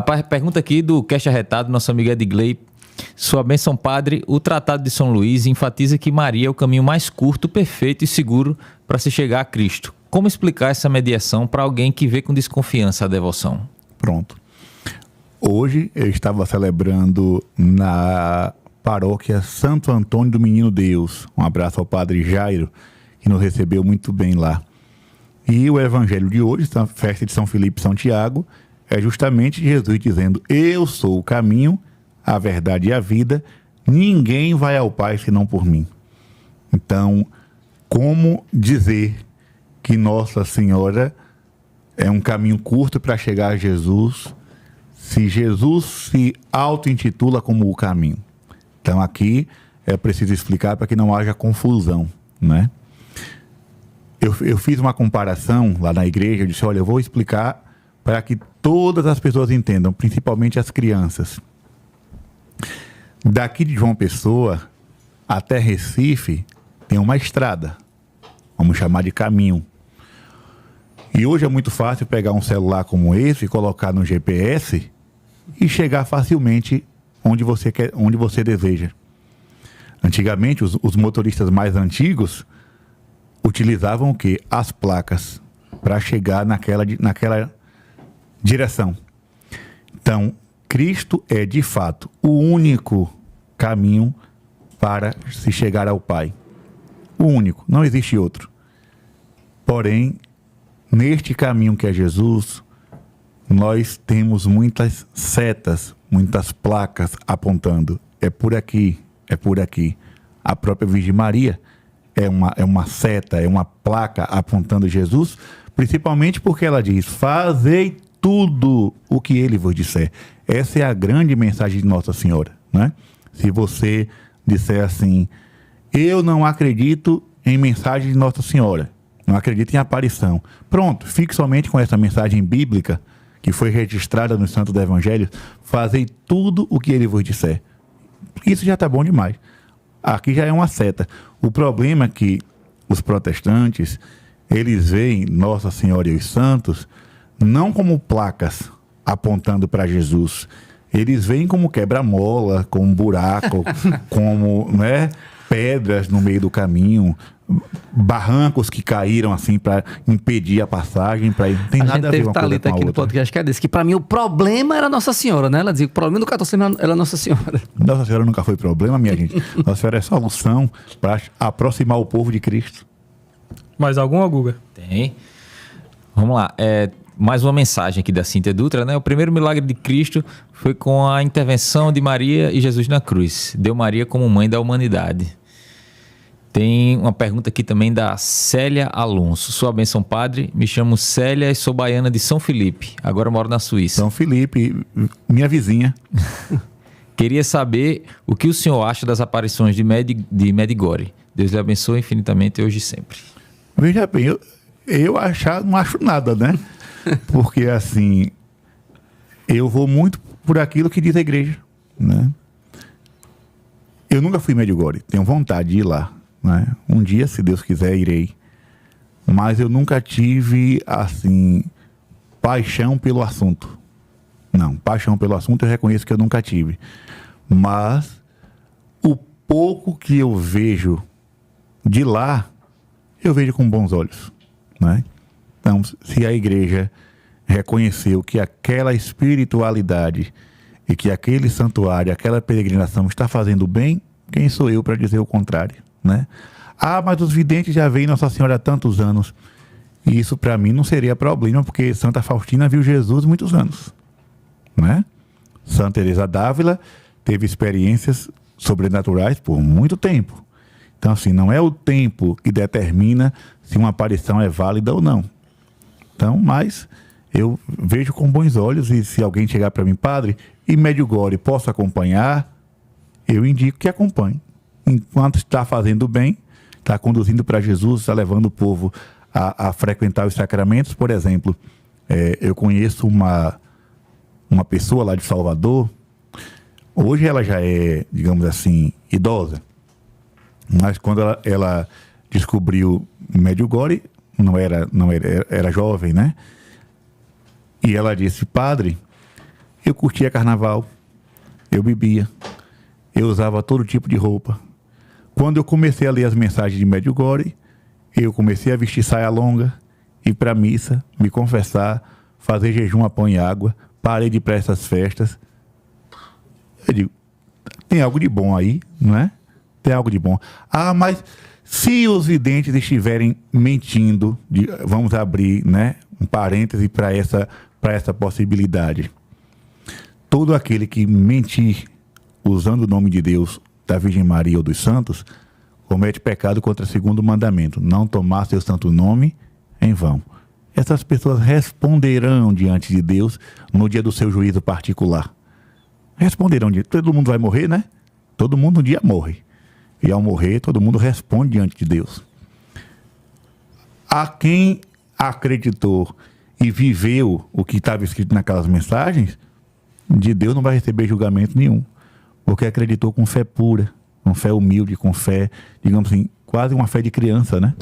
Rapaz, pergunta aqui do Cash Arretado, nosso amigo Edgley. Sua bênção, padre. O Tratado de São Luís enfatiza que Maria é o caminho mais curto, perfeito e seguro para se chegar a Cristo. Como explicar essa mediação para alguém que vê com desconfiança a devoção? Pronto. Hoje eu estava celebrando na paróquia Santo Antônio do Menino Deus. Um abraço ao padre Jairo, que nos recebeu muito bem lá. E o evangelho de hoje, a festa de São Filipe e São Tiago, é justamente Jesus dizendo: eu sou o caminho, a verdade e a vida, ninguém vai ao Pai senão por mim. Então, como dizer que Nossa Senhora é um caminho curto para chegar a Jesus, se Jesus se auto-intitula como o caminho? Então, aqui é preciso explicar para que não haja confusão, né? Eu fiz uma comparação lá na igreja, eu disse: olha, eu vou explicar para que todas as pessoas entendam, principalmente as crianças. Daqui de João Pessoa até Recife tem uma estrada, vamos chamar de caminho. E hoje é muito fácil pegar um celular como esse, colocar no GPS e chegar facilmente onde você quer, onde você deseja. Antigamente, os motoristas mais antigos utilizavam o quê? As placas para chegar naquela direção. Então, Cristo é, de fato, o único caminho para se chegar ao Pai. O único, não existe outro. Porém, neste caminho que é Jesus, nós temos muitas setas, muitas placas apontando. É por aqui, é por aqui. A própria Virgem Maria é uma seta, é uma placa apontando Jesus, principalmente porque ela diz: fazei tudo o que ele vos disser. Essa é a grande mensagem de Nossa Senhora, né? Se você disser assim: eu não acredito em mensagem de Nossa Senhora, não acredito em aparição, pronto, fique somente com essa mensagem bíblica que foi registrada nos Santos do Evangelho: fazei tudo o que ele vos disser. Isso já está bom demais. Aqui já é uma seta. O problema é que os protestantes, eles veem Nossa Senhora e os santos não como placas apontando para Jesus. Eles veem como quebra-mola, como buraco, como, né, pedras no meio do caminho, barrancos que caíram assim para impedir a passagem. Não tem nada a ver uma coisa com a outra. No podcast que disse que para mim o problema era Nossa Senhora, né? Ela dizia que o problema do catolicismo era Nossa Senhora. Nossa Senhora nunca foi problema, minha gente. Nossa Senhora é solução para aproximar o povo de Cristo. Mais alguma, Guga? Tem. Vamos lá. Mais uma mensagem aqui da Cíntia Dutra, né? O primeiro milagre de Cristo foi com a intervenção de Maria e Jesus na cruz. Deu Maria como mãe da humanidade. Tem uma pergunta aqui também da Célia Alonso. Sua bênção, padre. Me chamo Célia e sou baiana de São Felipe. Agora moro na Suíça. São Felipe, minha vizinha. Queria saber o que o senhor acha das aparições de Medjugorje. Deus lhe abençoe infinitamente hoje e sempre. Veja bem, eu não acho nada, né? Porque assim, eu vou muito por aquilo que diz a igreja, né? Eu nunca fui em Medjugorje, tenho vontade de ir lá, né? Um dia, se Deus quiser, irei. Mas eu nunca tive, assim, paixão pelo assunto. Não, paixão pelo assunto eu reconheço que eu nunca tive. Mas o pouco que eu vejo de lá, eu vejo com bons olhos, né? Então, se a igreja reconheceu que aquela espiritualidade e que aquele santuário, aquela peregrinação está fazendo bem, quem sou eu para dizer o contrário, né? Ah, mas os videntes já veem Nossa Senhora há tantos anos. E isso para mim não seria problema, porque Santa Faustina viu Jesus muitos anos, né? Santa Teresa d'Ávila teve experiências sobrenaturais por muito tempo. Então, assim, não é o tempo que determina se uma aparição é válida ou não. Então, mas eu vejo com bons olhos, e se alguém chegar para mim: padre, e Medjugorje, posso acompanhar? Eu indico que acompanhe. Enquanto está fazendo bem, está conduzindo para Jesus, está levando o povo a frequentar os sacramentos. Por exemplo, eu conheço uma pessoa lá de Salvador. Hoje ela já é, digamos assim, idosa. Mas quando ela descobriu Medjugorje, era jovem, né? E ela disse: padre, Eu curtia carnaval, eu bebia, eu usava todo tipo de roupa. Quando eu comecei a ler as mensagens de Medjugorje, eu comecei a vestir saia longa, ir para a missa, me confessar, fazer jejum a pão e água, parei de ir para essas festas. Eu digo, tem algo de bom aí, não é? Tem algo de bom. Ah, mas se os videntes estiverem mentindo, vamos abrir, né, um parêntese para essa possibilidade. Todo aquele que mentir usando o nome de Deus, da Virgem Maria ou dos santos, comete pecado contra o segundo mandamento, não tomar seu santo nome em vão. Essas pessoas responderão diante de Deus no dia do seu juízo particular. Responderão, todo mundo vai morrer, né? Todo mundo um dia morre. E ao morrer, todo mundo responde diante de Deus. A quem acreditou e viveu o que estava escrito naquelas mensagens, de Deus não vai receber julgamento nenhum. Porque acreditou com fé pura, com fé humilde, com fé, digamos assim, quase uma fé de criança, né?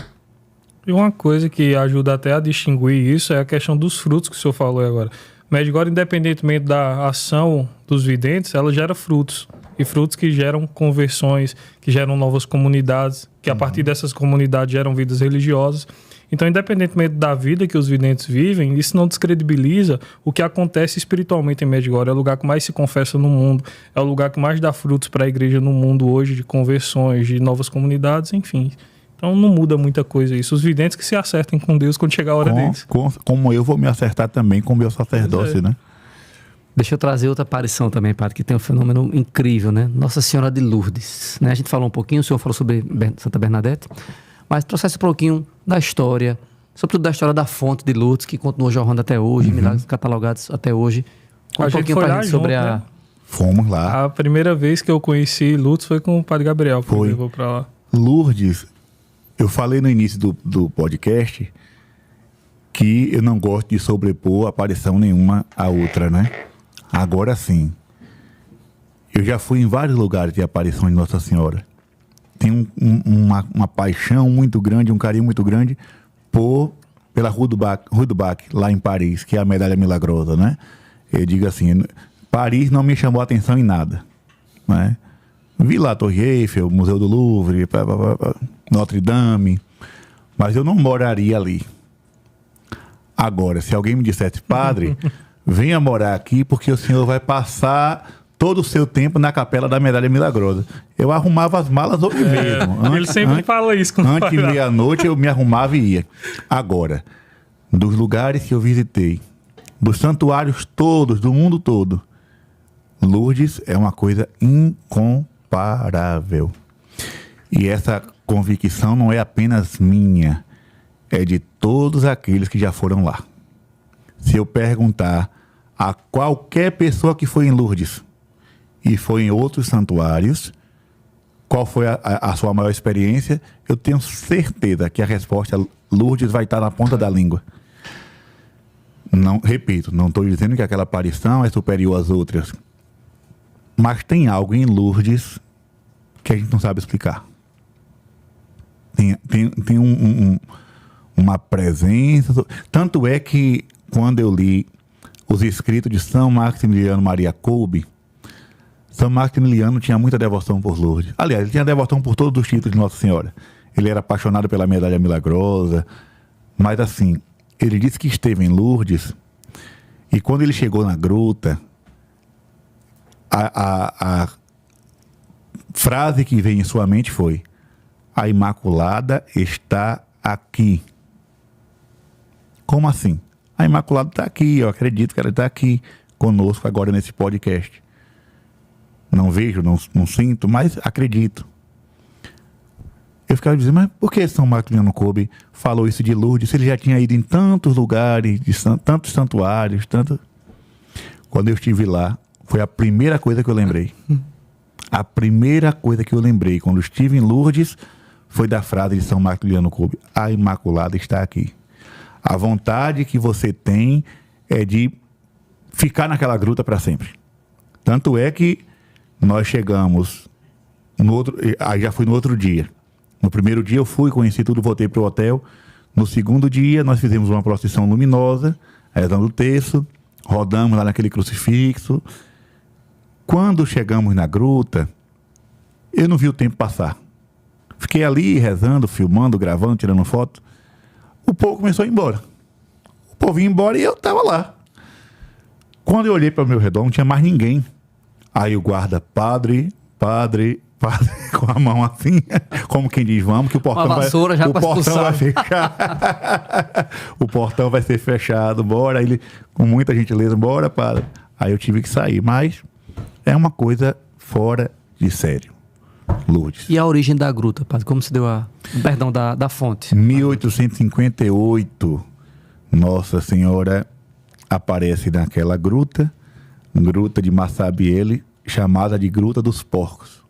E uma coisa que ajuda até a distinguir isso é a questão dos frutos que o senhor falou agora. Medjugorje, independentemente da ação dos videntes, ela gera frutos. E frutos que geram conversões, que geram novas comunidades, que a partir dessas comunidades geram vidas religiosas. Então, independentemente da vida que os videntes vivem, isso não descredibiliza o que acontece espiritualmente em Medjugorje. É o lugar que mais se confessa no mundo, é o lugar que mais dá frutos para a igreja no mundo hoje, de conversões, de novas comunidades, enfim. Então, não muda muita coisa isso. Os videntes que se acertem com Deus quando chegar a hora deles. Como eu vou me acertar também com o meu sacerdócio, né? Deixa eu trazer outra aparição também, padre, que tem um fenômeno incrível, né? Nossa Senhora de Lourdes, né? A gente falou um pouquinho, o senhor falou sobre Santa Bernadette, mas trouxesse um pouquinho da história, sobretudo da história da fonte de Lourdes, que continua jorrando até hoje, milagres catalogados até hoje. A gente foi lá sobre junto, né? Fomos lá. A primeira vez que eu conheci Lourdes foi com o padre Gabriel, que me levou pra lá. Lourdes, eu falei no início do podcast que eu não gosto de sobrepor aparição nenhuma à outra, né? Agora sim, eu já fui em vários lugares de aparição de Nossa Senhora. Tenho uma paixão muito grande, um carinho muito grande pela Rue du Bac, lá em Paris, que é a Medalha Milagrosa, né? Eu digo assim, Paris não me chamou a atenção em nada, né? Vi lá a Torre Eiffel, Museu do Louvre, Notre Dame, mas eu não moraria ali. Agora, se alguém me dissesse, padre, venha morar aqui porque o senhor vai passar todo o seu tempo na Capela da Medalha Milagrosa. Eu arrumava as malas hoje mesmo. Ele sempre fala isso. Antes de meia-noite eu me arrumava e ia. Agora, dos lugares que eu visitei, dos santuários todos, do mundo todo, Lourdes é uma coisa incomparável. E essa convicção não é apenas minha, é de todos aqueles que já foram lá. Se eu perguntar a qualquer pessoa que foi em Lourdes e foi em outros santuários, qual foi a sua maior experiência, eu tenho certeza que a resposta Lourdes vai estar na ponta da língua. Não, repito, não estou dizendo que aquela aparição é superior às outras, mas tem algo em Lourdes que a gente não sabe explicar. Tem uma presença. Tanto é que quando eu li os escritos de São Maximiliano Maria Kolbe, São Maximiliano tinha muita devoção por Lourdes. Aliás, ele tinha devoção por todos os títulos de Nossa Senhora. Ele era apaixonado pela Medalha Milagrosa, mas assim, ele disse que esteve em Lourdes e quando ele chegou na gruta, a frase que veio em sua mente foi: a Imaculada está aqui. Como assim? A Imaculada está aqui, eu acredito que ela está aqui conosco agora nesse podcast. Não vejo, não sinto, mas acredito. Eu ficava dizendo, mas por que São Maximiliano Kolbe falou isso de Lourdes se ele já tinha ido em tantos lugares, tantos santuários, tanto... Quando eu estive lá, foi a primeira coisa que eu lembrei. A primeira coisa que eu lembrei quando estive em Lourdes foi da frase de São Maximiliano Kolbe: a Imaculada está aqui. A vontade que você tem é de ficar naquela gruta para sempre. Tanto é que nós chegamos aí já fui no outro dia. No primeiro dia eu fui, conheci tudo, voltei para o hotel. No segundo dia nós fizemos uma procissão luminosa, rezando o terço, rodamos lá naquele crucifixo. Quando chegamos na gruta, eu não vi o tempo passar. Fiquei ali rezando, filmando, gravando, tirando foto. O povo começou a ir embora. O povo ia embora e eu estava lá. Quando eu olhei para o meu redor, não tinha mais ninguém. Aí o guarda, padre, com a mão assim, como quem diz, vamos, que o portão Uma vassoura já o pra portão expulsar. vai fechar. O portão vai ser fechado, bora. Ele, com muita gentileza, bora, padre. Aí eu tive que sair, mas é uma coisa fora de sério. Lourdes. E a origem da gruta, padre? Como se deu perdão, da fonte? 1858, Nossa Senhora aparece naquela gruta de Massabielle, chamada de Gruta dos Porcos.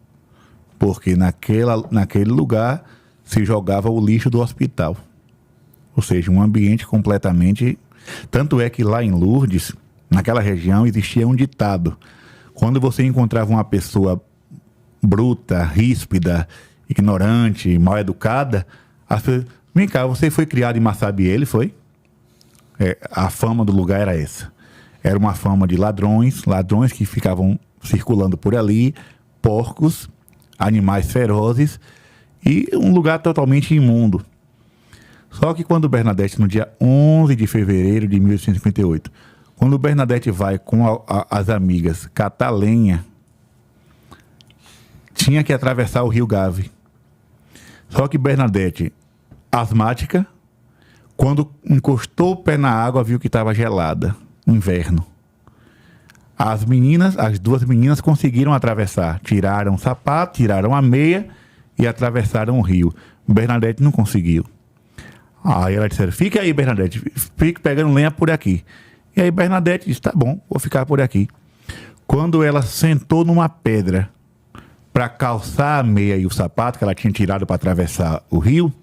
Porque naquele lugar se jogava o lixo do hospital. Ou seja, um ambiente completamente... Tanto é que lá em Lourdes, naquela região, existia um ditado. Quando você encontrava uma pessoa bruta, ríspida, ignorante, mal educada, as pessoas, vem cá, você foi criado em Massabielle, foi? A fama do lugar era essa. Era uma fama de ladrões que ficavam circulando por ali, porcos, animais ferozes e um lugar totalmente imundo. Só que quando Bernadette, no dia 11 de fevereiro de 1858, quando Bernadette vai com as amigas catar lenha, tinha que atravessar o rio Gave. Só que Bernadette, asmática, quando encostou o pé na água, viu que estava gelada. Inverno. As duas meninas conseguiram atravessar. Tiraram o sapato, tiraram a meia e atravessaram o rio. Bernadette não conseguiu. Aí ela disse, fica aí, Bernadette, fique pegando lenha por aqui. E aí Bernadette disse, tá bom, vou ficar por aqui. Quando ela sentou numa pedra para calçar a meia e o sapato que ela tinha tirado para atravessar o rio,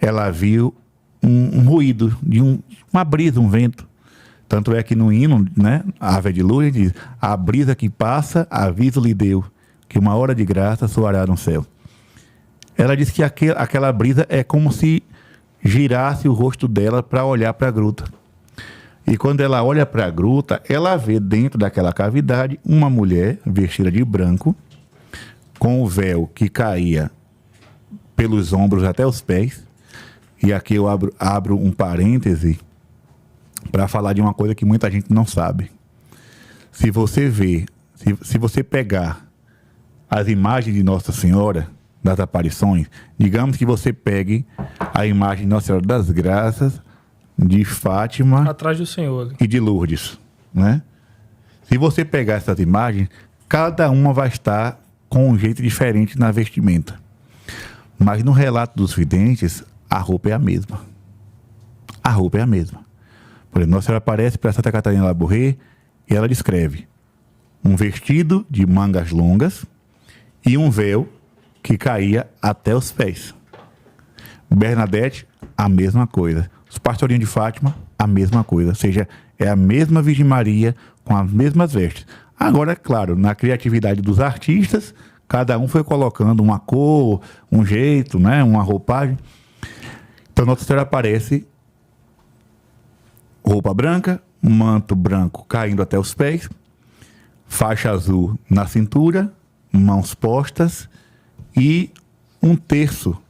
ela viu um ruído, de uma brisa, um vento. Tanto é que no hino, né, a Ave de Luz diz, a brisa que passa, aviso lhe deu, que uma hora de graça soará no céu. Ela disse que aquela brisa é como se girasse o rosto dela para olhar para a gruta. E quando ela olha para a gruta, ela vê dentro daquela cavidade uma mulher vestida de branco, com o véu que caía pelos ombros até os pés. E aqui eu abro um parêntese para falar de uma coisa que muita gente não sabe. Se você pegar as imagens de Nossa Senhora, das aparições, digamos que você pegue a imagem de Nossa Senhora das Graças, de Fátima... Atrás do Senhor. Ali. E de Lourdes, né? Se você pegar essas imagens, cada uma vai estar com um jeito diferente na vestimenta. Mas no relato dos videntes, a roupa é a mesma. A roupa é a mesma. Por exemplo, Nossa Senhora aparece para Santa Catarina Labouré e ela descreve um vestido de mangas longas e um véu que caía até os pés. Bernadette, a mesma coisa. Os pastorinhos de Fátima, a mesma coisa. Ou seja, é a mesma Virgem Maria com as mesmas vestes. Agora, é claro, na criatividade dos artistas, cada um foi colocando uma cor, um jeito, né, uma roupagem. Então, Nossa Senhora aparece roupa branca, manto branco caindo até os pés, faixa azul na cintura, mãos postas e um terço,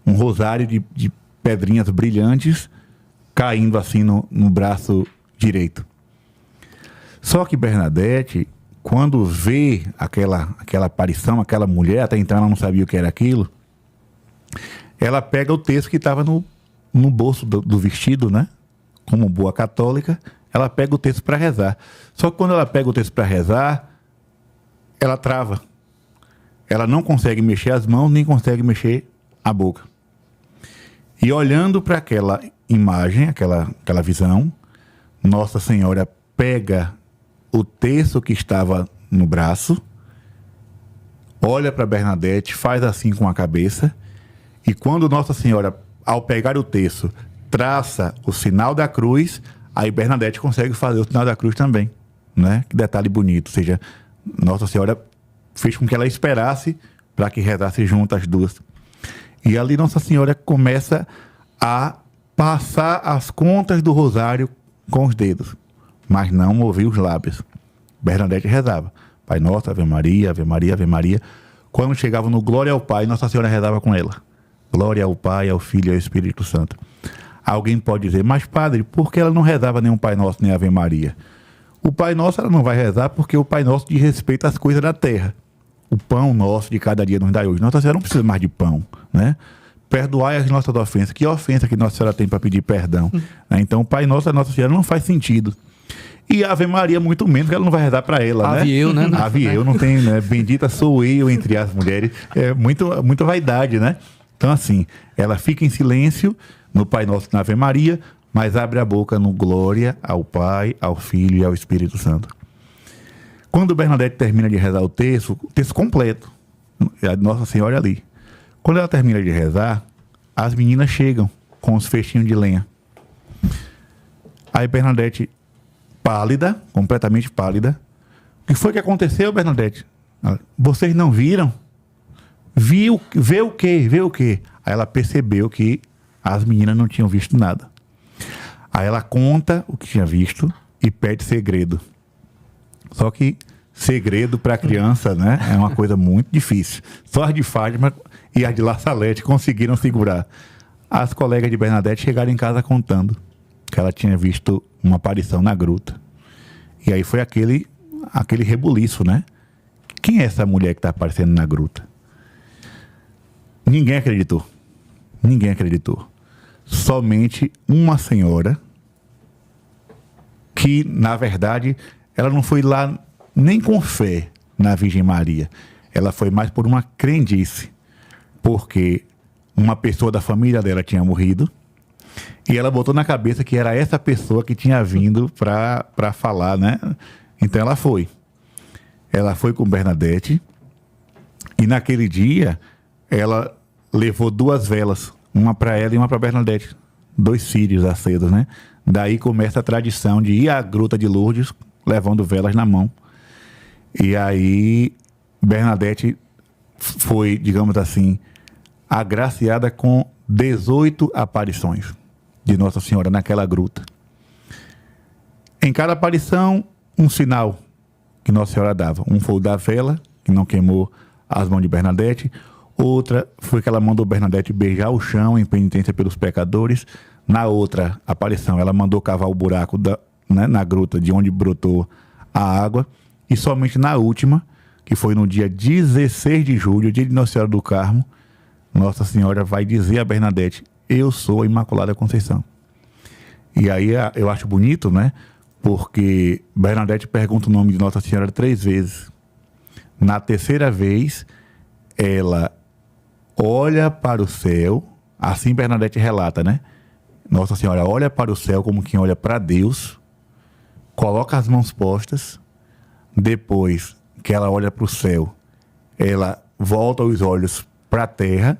um rosário de pedrinhas brilhantes caindo assim no braço direito. Só que Bernadette, quando vê aquela aparição, aquela mulher, até então ela não sabia o que era aquilo, ela pega o texto que estava no bolso do vestido, né? Como boa católica, ela pega o texto para rezar. Só que quando ela pega o texto para rezar, ela trava. Ela não consegue mexer as mãos, nem consegue mexer a boca. E olhando para aquela imagem, aquela visão, Nossa Senhora pega o texto que estava no braço, olha para Bernadette, faz assim com a cabeça, e quando Nossa Senhora, ao pegar o texto, traça o sinal da cruz, aí Bernadette consegue fazer o sinal da cruz também, né? Que detalhe bonito. Ou seja, Nossa Senhora fez com que ela esperasse para que rezasse junto as duas. E ali Nossa Senhora começa a passar as contas do rosário com os dedos. mas não movia os lábios. Bernadette rezava: Pai Nosso, Ave Maria, Ave Maria, Ave Maria. Quando chegava no Glória ao Pai, Nossa Senhora rezava com ela: Glória ao Pai, ao Filho e ao Espírito Santo. Alguém pode dizer: mas padre, por que ela não rezava nem o Pai Nosso nem a Ave Maria? O Pai Nosso ela não vai rezar porque o Pai Nosso diz respeito às coisas da terra. O pão nosso de cada dia nos dai hoje. Nossa Senhora não precisa mais de pão, né? Perdoai as nossas ofensas. Que ofensa que Nossa Senhora tem para pedir perdão? Né? Então o Pai Nosso da Nossa Senhora não faz sentido. E a Ave Maria muito menos, que ela não vai rezar para ela, né? Ave eu, né? Ave eu, não tem, né? Bendita sou eu entre as mulheres. É muita vaidade, né? Então assim, ela fica em silêncio no Pai Nosso na Ave Maria, mas abre a boca no Glória ao Pai, ao Filho e ao Espírito Santo. Quando Bernadette termina de rezar o texto completo, a Nossa Senhora ali. Quando ela termina de rezar, as meninas chegam com os feixinhos de lenha. Aí Bernadette, pálida, completamente pálida: o que foi que aconteceu, Bernadette? Vocês não viram? Vê o quê? Aí ela percebeu que as meninas não tinham visto nada. Aí ela conta o que tinha visto e pede segredo. Só que segredo para criança, né, é uma coisa muito difícil. Só as de Fátima e as de La Salete conseguiram segurar. As colegas de Bernadette chegaram em casa contando que ela tinha visto uma aparição na gruta. E aí foi aquele rebuliço, né? Quem é essa mulher que está aparecendo na gruta? Ninguém acreditou. Somente uma senhora que, na verdade, ela não foi lá nem com fé na Virgem Maria. Ela foi mais por uma crendice, porque uma pessoa da família dela tinha morrido e ela botou na cabeça que era essa pessoa que tinha vindo para falar, né? Então ela foi com Bernadette, e naquele dia ela levou 2 velas, uma para ela e uma para Bernadette, 2 círios acesos, né? Daí começa a tradição de ir à Gruta de Lourdes levando velas na mão. E aí Bernadette foi, digamos assim, agraciada com 18 aparições de Nossa Senhora naquela gruta. Em cada aparição, um sinal que Nossa Senhora dava. Um foi o da vela, que não queimou as mãos de Bernadette. Outra foi que ela mandou Bernadette beijar o chão em penitência pelos pecadores. Na outra aparição, ela mandou cavar o buraco na gruta de onde brotou a água. E somente na última, que foi no dia 16 de julho, dia de Nossa Senhora do Carmo, Nossa Senhora vai dizer a Bernadette: eu sou a Imaculada Conceição. E aí eu acho bonito, né? Porque Bernadette pergunta o nome de Nossa Senhora 3 vezes. Na terceira vez, ela olha para o céu, assim Bernadette relata, né? Nossa Senhora olha para o céu como quem olha para Deus, coloca as mãos postas. Depois que ela olha para o céu, ela volta os olhos para a terra,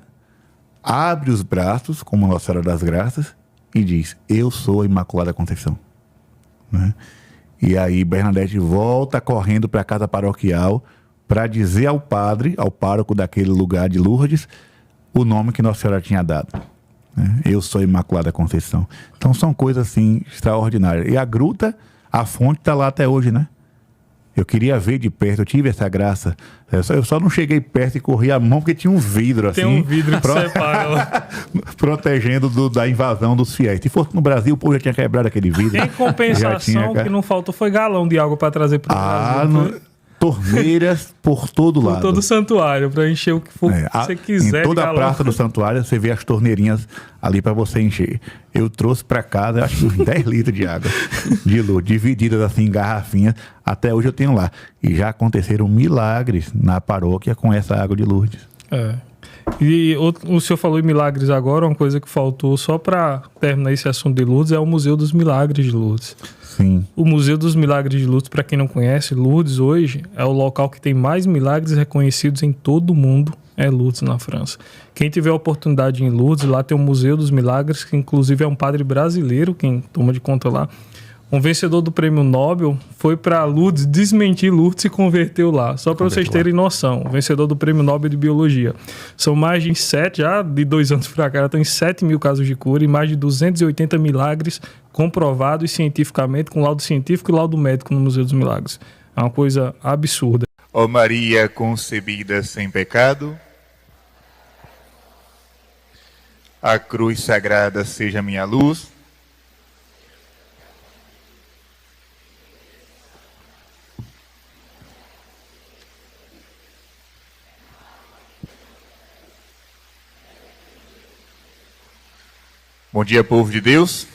abre os braços, como Nossa Senhora das Graças, e diz: eu sou a Imaculada Conceição. Né? E aí Bernadette volta correndo para a casa paroquial para dizer ao padre, ao pároco daquele lugar de Lourdes, o nome que Nossa Senhora tinha dado. Né? Eu sou a Imaculada Conceição. Então são coisas assim extraordinárias. E a gruta, a fonte está lá até hoje, né? Eu queria ver de perto, eu tive essa graça. Eu só não cheguei perto e corri a mão porque tinha um vidro assim. Tem um vidro que separa. Protegendo da invasão dos fiéis. Se fosse no Brasil, o povo já tinha quebrado aquele vidro. Em compensação, o que não faltou foi galão de água para trazer para o Brasil. Torneiras por todo lado. Por todo o santuário, para encher o que for que você quiser. Em toda a praça do santuário, você vê as torneirinhas ali para você encher. Eu trouxe para casa, acho que uns 10 litros de água de Lourdes, divididas assim em garrafinhas. Até hoje eu tenho lá. E já aconteceram milagres na paróquia com essa água de Lourdes. E o senhor falou em milagres agora, uma coisa que faltou só para terminar esse assunto de Lourdes é o Museu dos Milagres de Lourdes. Sim. O Museu dos Milagres de Lourdes, para quem não conhece, Lourdes hoje é o local que tem mais milagres reconhecidos em todo o mundo, é Lourdes, na França. Quem tiver a oportunidade em Lourdes, lá tem o Museu dos Milagres, que inclusive é um padre brasileiro quem toma de conta lá. Um vencedor do prêmio Nobel foi para Lourdes desmentir Lourdes e converteu lá. Só para vocês terem noção. Vencedor do prêmio Nobel de Biologia. São mais de 7, já de 2 anos para cá, tem 7 mil casos de cura e mais de 280 milagres comprovados cientificamente, com laudo científico e laudo médico no Museu dos Milagres. É uma coisa absurda. Ó Maria concebida sem pecado, a cruz sagrada seja minha luz. Bom dia, povo de Deus.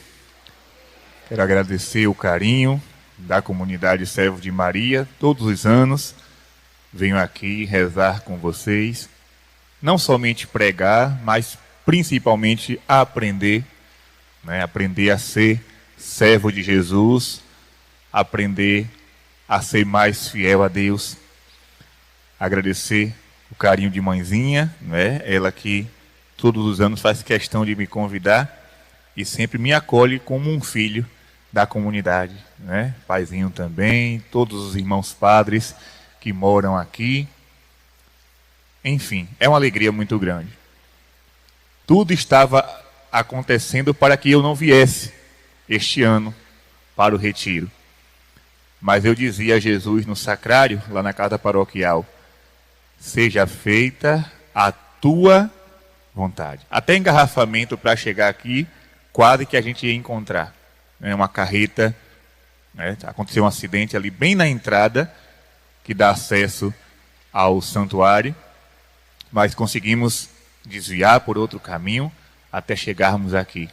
Quero agradecer o carinho da comunidade Servo de Maria. Todos os anos venho aqui rezar com vocês. Não somente pregar, mas principalmente aprender. Aprender a ser servo de Jesus. Aprender a ser mais fiel a Deus. Agradecer o carinho de mãezinha, ela que todos os anos faz questão de me convidar e sempre me acolhe como um filho da comunidade, Paizinho também, todos os irmãos padres que moram aqui. Enfim, é uma alegria muito grande. Tudo estava acontecendo para que eu não viesse este ano para o retiro. Mas eu dizia a Jesus no sacrário, lá na casa paroquial: seja feita a tua vontade. Até engarrafamento para chegar aqui, quase que a gente ia encontrar. Uma carreta, aconteceu um acidente ali bem na entrada, que dá acesso ao santuário, mas conseguimos desviar por outro caminho até chegarmos aqui.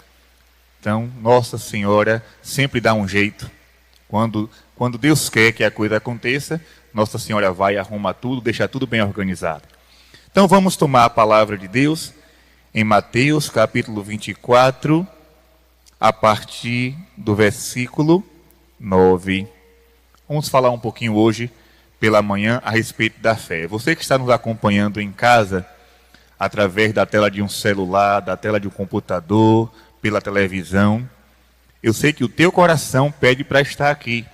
Então, Nossa Senhora sempre dá um jeito. Quando Deus quer que a coisa aconteça, Nossa Senhora vai, arruma tudo, deixa tudo bem organizado. Então vamos tomar a palavra de Deus em Mateus capítulo 24, a partir do versículo 9. Vamos falar um pouquinho hoje, pela manhã, a respeito da fé. Você que está nos acompanhando em casa, através da tela de um celular, da tela de um computador, pela televisão, eu sei que o teu coração pede para estar aqui.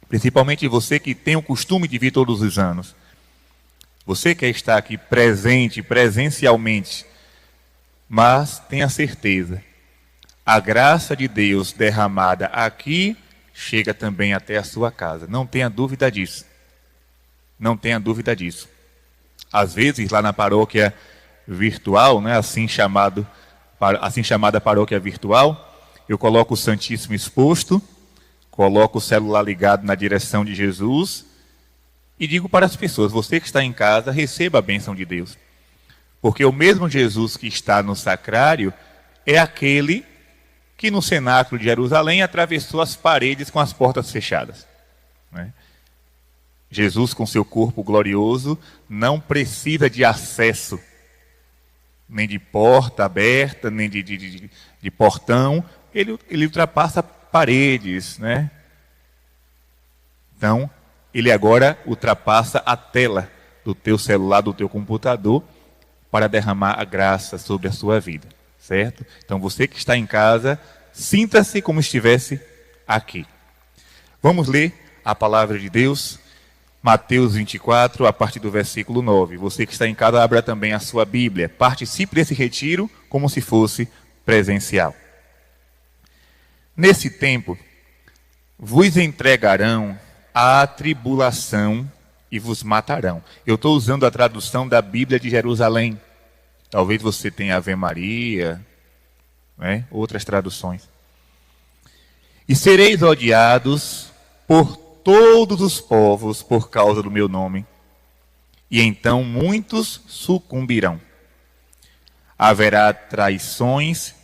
Principalmente você que tem o costume de vir todos os anos. Você quer estar aqui presente, presencialmente. Mas tenha certeza, a graça de Deus derramada aqui chega também até a sua casa. Não tenha dúvida disso. Não tenha dúvida disso. Às vezes, lá na paróquia virtual, assim chamada paróquia virtual, eu coloco o Santíssimo exposto, coloco o celular ligado na direção de Jesus e digo para as pessoas: você que está em casa, receba a bênção de Deus. Porque o mesmo Jesus que está no sacrário é aquele que no cenáculo de Jerusalém atravessou as paredes com as portas fechadas. Jesus, com seu corpo glorioso, não precisa de acesso, nem de porta aberta, nem de portão. Ele ultrapassa paredes, Então, ele agora ultrapassa a tela do teu celular, do teu computador, para derramar a graça sobre a sua vida, certo? Então, você que está em casa, sinta-se como estivesse aqui. Vamos ler a palavra de Deus, Mateus 24, a partir do versículo 9. Você que está em casa, abra também a sua Bíblia. Participe desse retiro como se fosse presencial. Nesse tempo, vos entregarão à tribulação e vos matarão. Eu estou usando a tradução da Bíblia de Jerusalém. Talvez você tenha Ave Maria, outras traduções. E sereis odiados por todos os povos por causa do meu nome. E então muitos sucumbirão. Haverá traições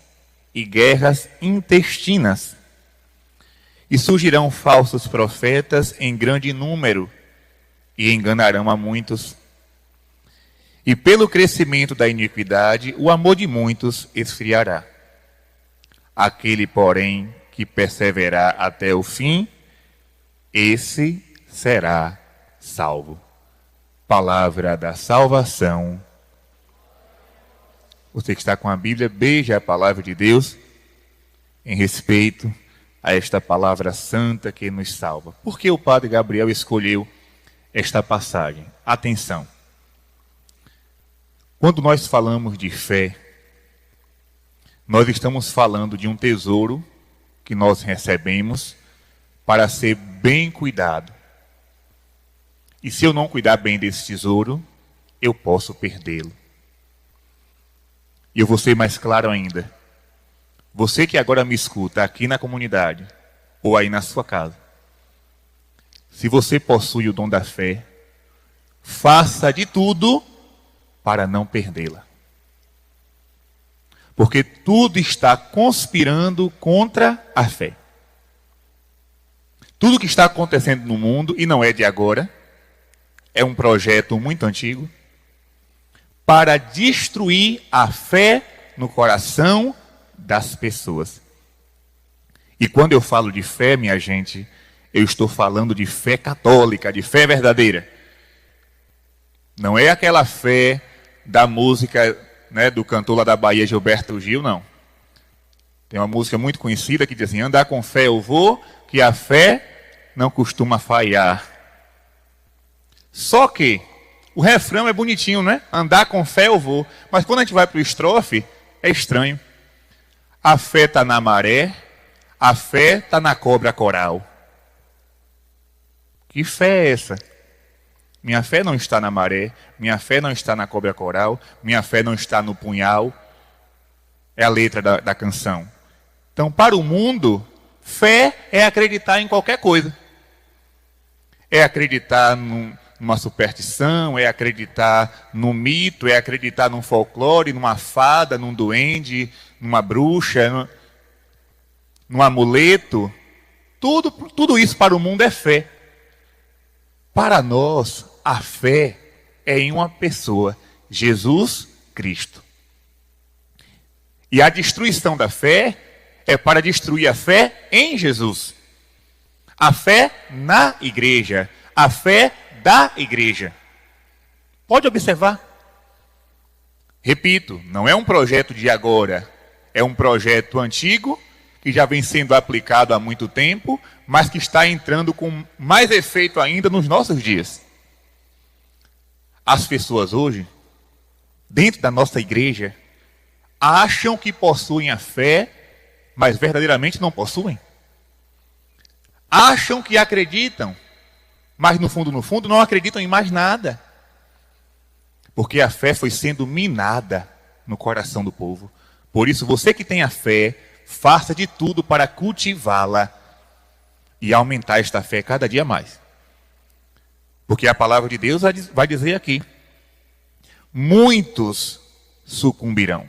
e guerras intestinas. E surgirão falsos profetas em grande número e enganarão a muitos. E pelo crescimento da iniquidade, o amor de muitos esfriará. Aquele, porém, que perseverar até o fim, esse será salvo. Palavra da salvação. Você que está com a Bíblia, beije a palavra de Deus em respeito a esta palavra santa que nos salva. Por que o Padre Gabriel escolheu esta passagem? Atenção. Quando nós falamos de fé, nós estamos falando de um tesouro que nós recebemos para ser bem cuidado. E se eu não cuidar bem desse tesouro, eu posso perdê-lo. E eu vou ser mais claro ainda. Você que agora me escuta aqui na comunidade, ou aí na sua casa, se você possui o dom da fé, faça de tudo para não perdê-la. Porque tudo está conspirando contra a fé. Tudo que está acontecendo no mundo, e não é de agora, é um projeto muito antigo, para destruir a fé no coração das pessoas. E quando eu falo de fé, minha gente, eu estou falando de fé católica, de fé verdadeira. Não é aquela fé da música, né, do cantor lá da Bahia, Gilberto Gil, não. Tem uma música muito conhecida que diz assim: andar com fé eu vou, que a fé não costuma falhar. Só que o refrão é bonitinho, né? Andar com fé eu vou. Mas quando a gente vai para o estrofe, é estranho. A fé está na maré, a fé está na cobra coral. Que fé é essa? Minha fé não está na maré, minha fé não está na cobra coral, minha fé não está no punhal. É a letra da canção. Então, para o mundo, fé é acreditar em qualquer coisa. É acreditar numa superstição, é acreditar num mito, é acreditar num folclore, numa fada, num duende, numa bruxa, num amuleto. Tudo isso para o mundo é fé. Para nós, a fé é em uma pessoa, Jesus Cristo. E a destruição da fé é para destruir a fé em Jesus. A fé na igreja, a fé da igreja. Pode observar. Repito, não é um projeto de agora, é um projeto antigo, que já vem sendo aplicado há muito tempo, mas que está entrando com mais efeito ainda nos nossos dias. As pessoas hoje, dentro da nossa igreja, acham que possuem a fé, mas verdadeiramente não possuem. Acham que acreditam, mas no fundo, não acreditam em mais nada. Porque a fé foi sendo minada no coração do povo. Por isso, você que tem a fé, faça de tudo para cultivá-la e aumentar esta fé cada dia mais. Porque a palavra de Deus vai dizer aqui: muitos sucumbirão.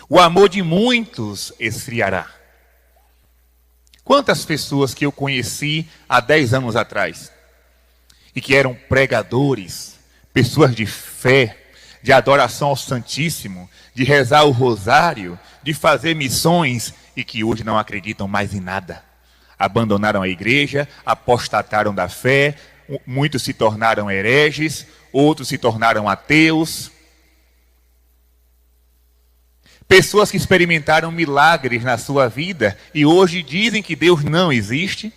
O amor de muitos esfriará. Quantas pessoas que eu conheci há 10 anos atrás e que eram pregadores, pessoas de fé, de adoração ao Santíssimo, de rezar o rosário, de fazer missões e que hoje não acreditam mais em nada. Abandonaram a igreja, apostataram da fé, muitos se tornaram hereges, outros se tornaram ateus. Pessoas que experimentaram milagres na sua vida e hoje dizem que Deus não existe.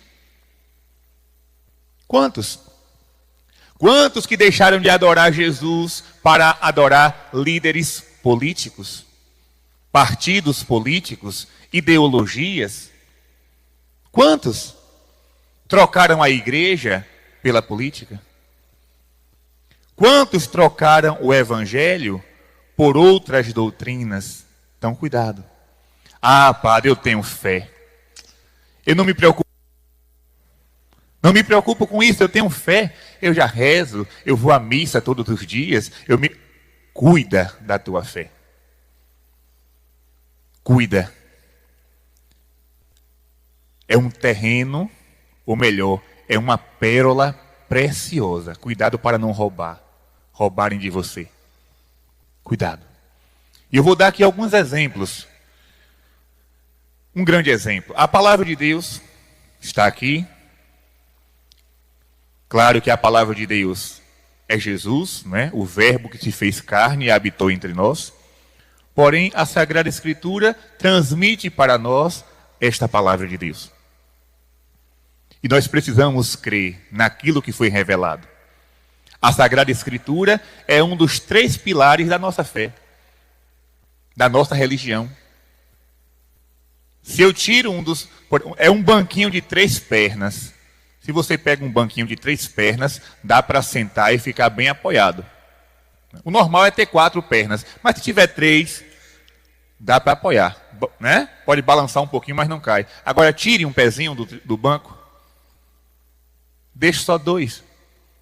Quantos? Quantos que deixaram de adorar Jesus para adorar líderes políticos, partidos políticos, ideologias? Quantos trocaram a igreja pela política? Quantos trocaram o evangelho por outras doutrinas? Então, cuidado. Ah, padre, eu tenho fé. Eu não me preocupo. Não me preocupo com isso, eu tenho fé. Eu já rezo, eu vou à missa todos os dias. Cuida da tua fé. Cuida. É um terreno, ou melhor, é uma pérola preciosa. Cuidado para não roubarem de você. Cuidado. E eu vou dar aqui alguns exemplos. Um grande exemplo. A palavra de Deus está aqui. Claro que a palavra de Deus é Jesus, né? O verbo que se fez carne e habitou entre nós. Porém, a Sagrada Escritura transmite para nós esta palavra de Deus. E nós precisamos crer naquilo que foi revelado. A Sagrada Escritura é um dos 3 pilares da nossa fé, da nossa religião. Se eu tiro é um banquinho de 3 pernas. Se você pega um banquinho de 3 pernas, dá para sentar e ficar bem apoiado. O normal é ter 4 pernas, mas se tiver 3, dá para apoiar, né? Pode balançar um pouquinho, mas não cai. Agora tire um pezinho do banco, deixe só 2,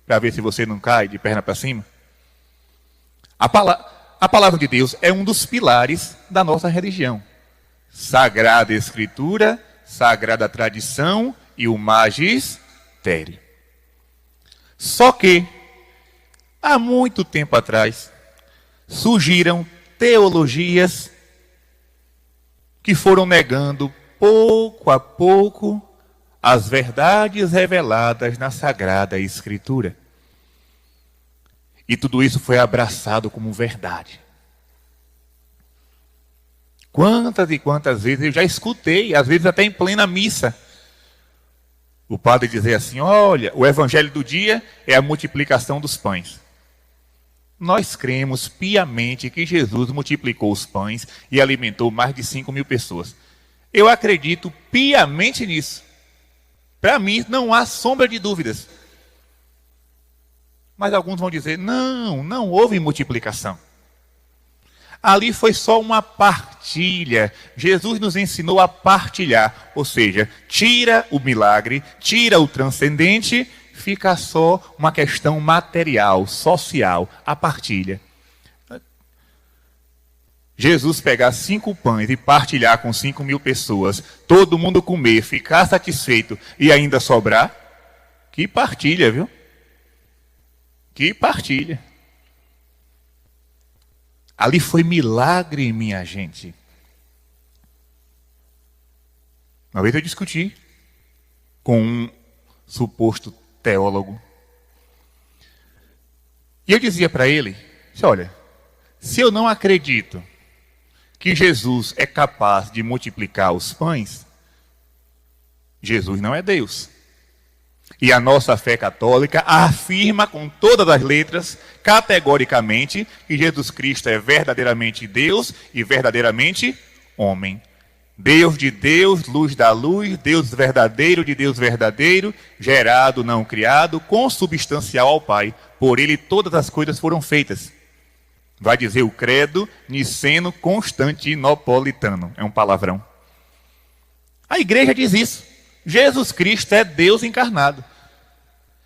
para ver se você não cai de perna para cima. A palavra de Deus é um dos pilares da nossa religião. Sagrada Escritura, Sagrada Tradição e o Magistério. Só que, há muito tempo atrás, surgiram teologias que foram negando, pouco a pouco, as verdades reveladas na Sagrada Escritura. E tudo isso foi abraçado como verdade. Quantas e quantas vezes eu já escutei, às vezes até em plena missa, o padre dizer assim: olha, o evangelho do dia é a multiplicação dos pães. Nós cremos piamente que Jesus multiplicou os pães e alimentou mais de 5.000 pessoas. Eu acredito piamente nisso. Para mim, não há sombra de dúvidas. Mas alguns vão dizer: não houve multiplicação. Ali foi só uma partilha. Jesus nos ensinou a partilhar. Ou seja, tira o milagre, tira o transcendente, fica só uma questão material, social, a partilha. Jesus pegar 5 pães e partilhar com 5.000 pessoas, todo mundo comer, ficar satisfeito e ainda sobrar, que partilha, viu? Que partilha. Ali foi milagre, minha gente. Uma vez eu discuti com um suposto teólogo. E eu dizia para ele: olha, se eu não acredito que Jesus é capaz de multiplicar os pães, Jesus não é Deus. E a nossa fé católica afirma com todas as letras, categoricamente, que Jesus Cristo é verdadeiramente Deus e verdadeiramente homem. Deus de Deus, luz da luz, Deus verdadeiro de Deus verdadeiro, gerado, não criado, consubstancial ao Pai. Por ele todas as coisas foram feitas. Vai dizer o credo niceno-constantinopolitano. É um palavrão. A igreja diz isso. Jesus Cristo é Deus encarnado.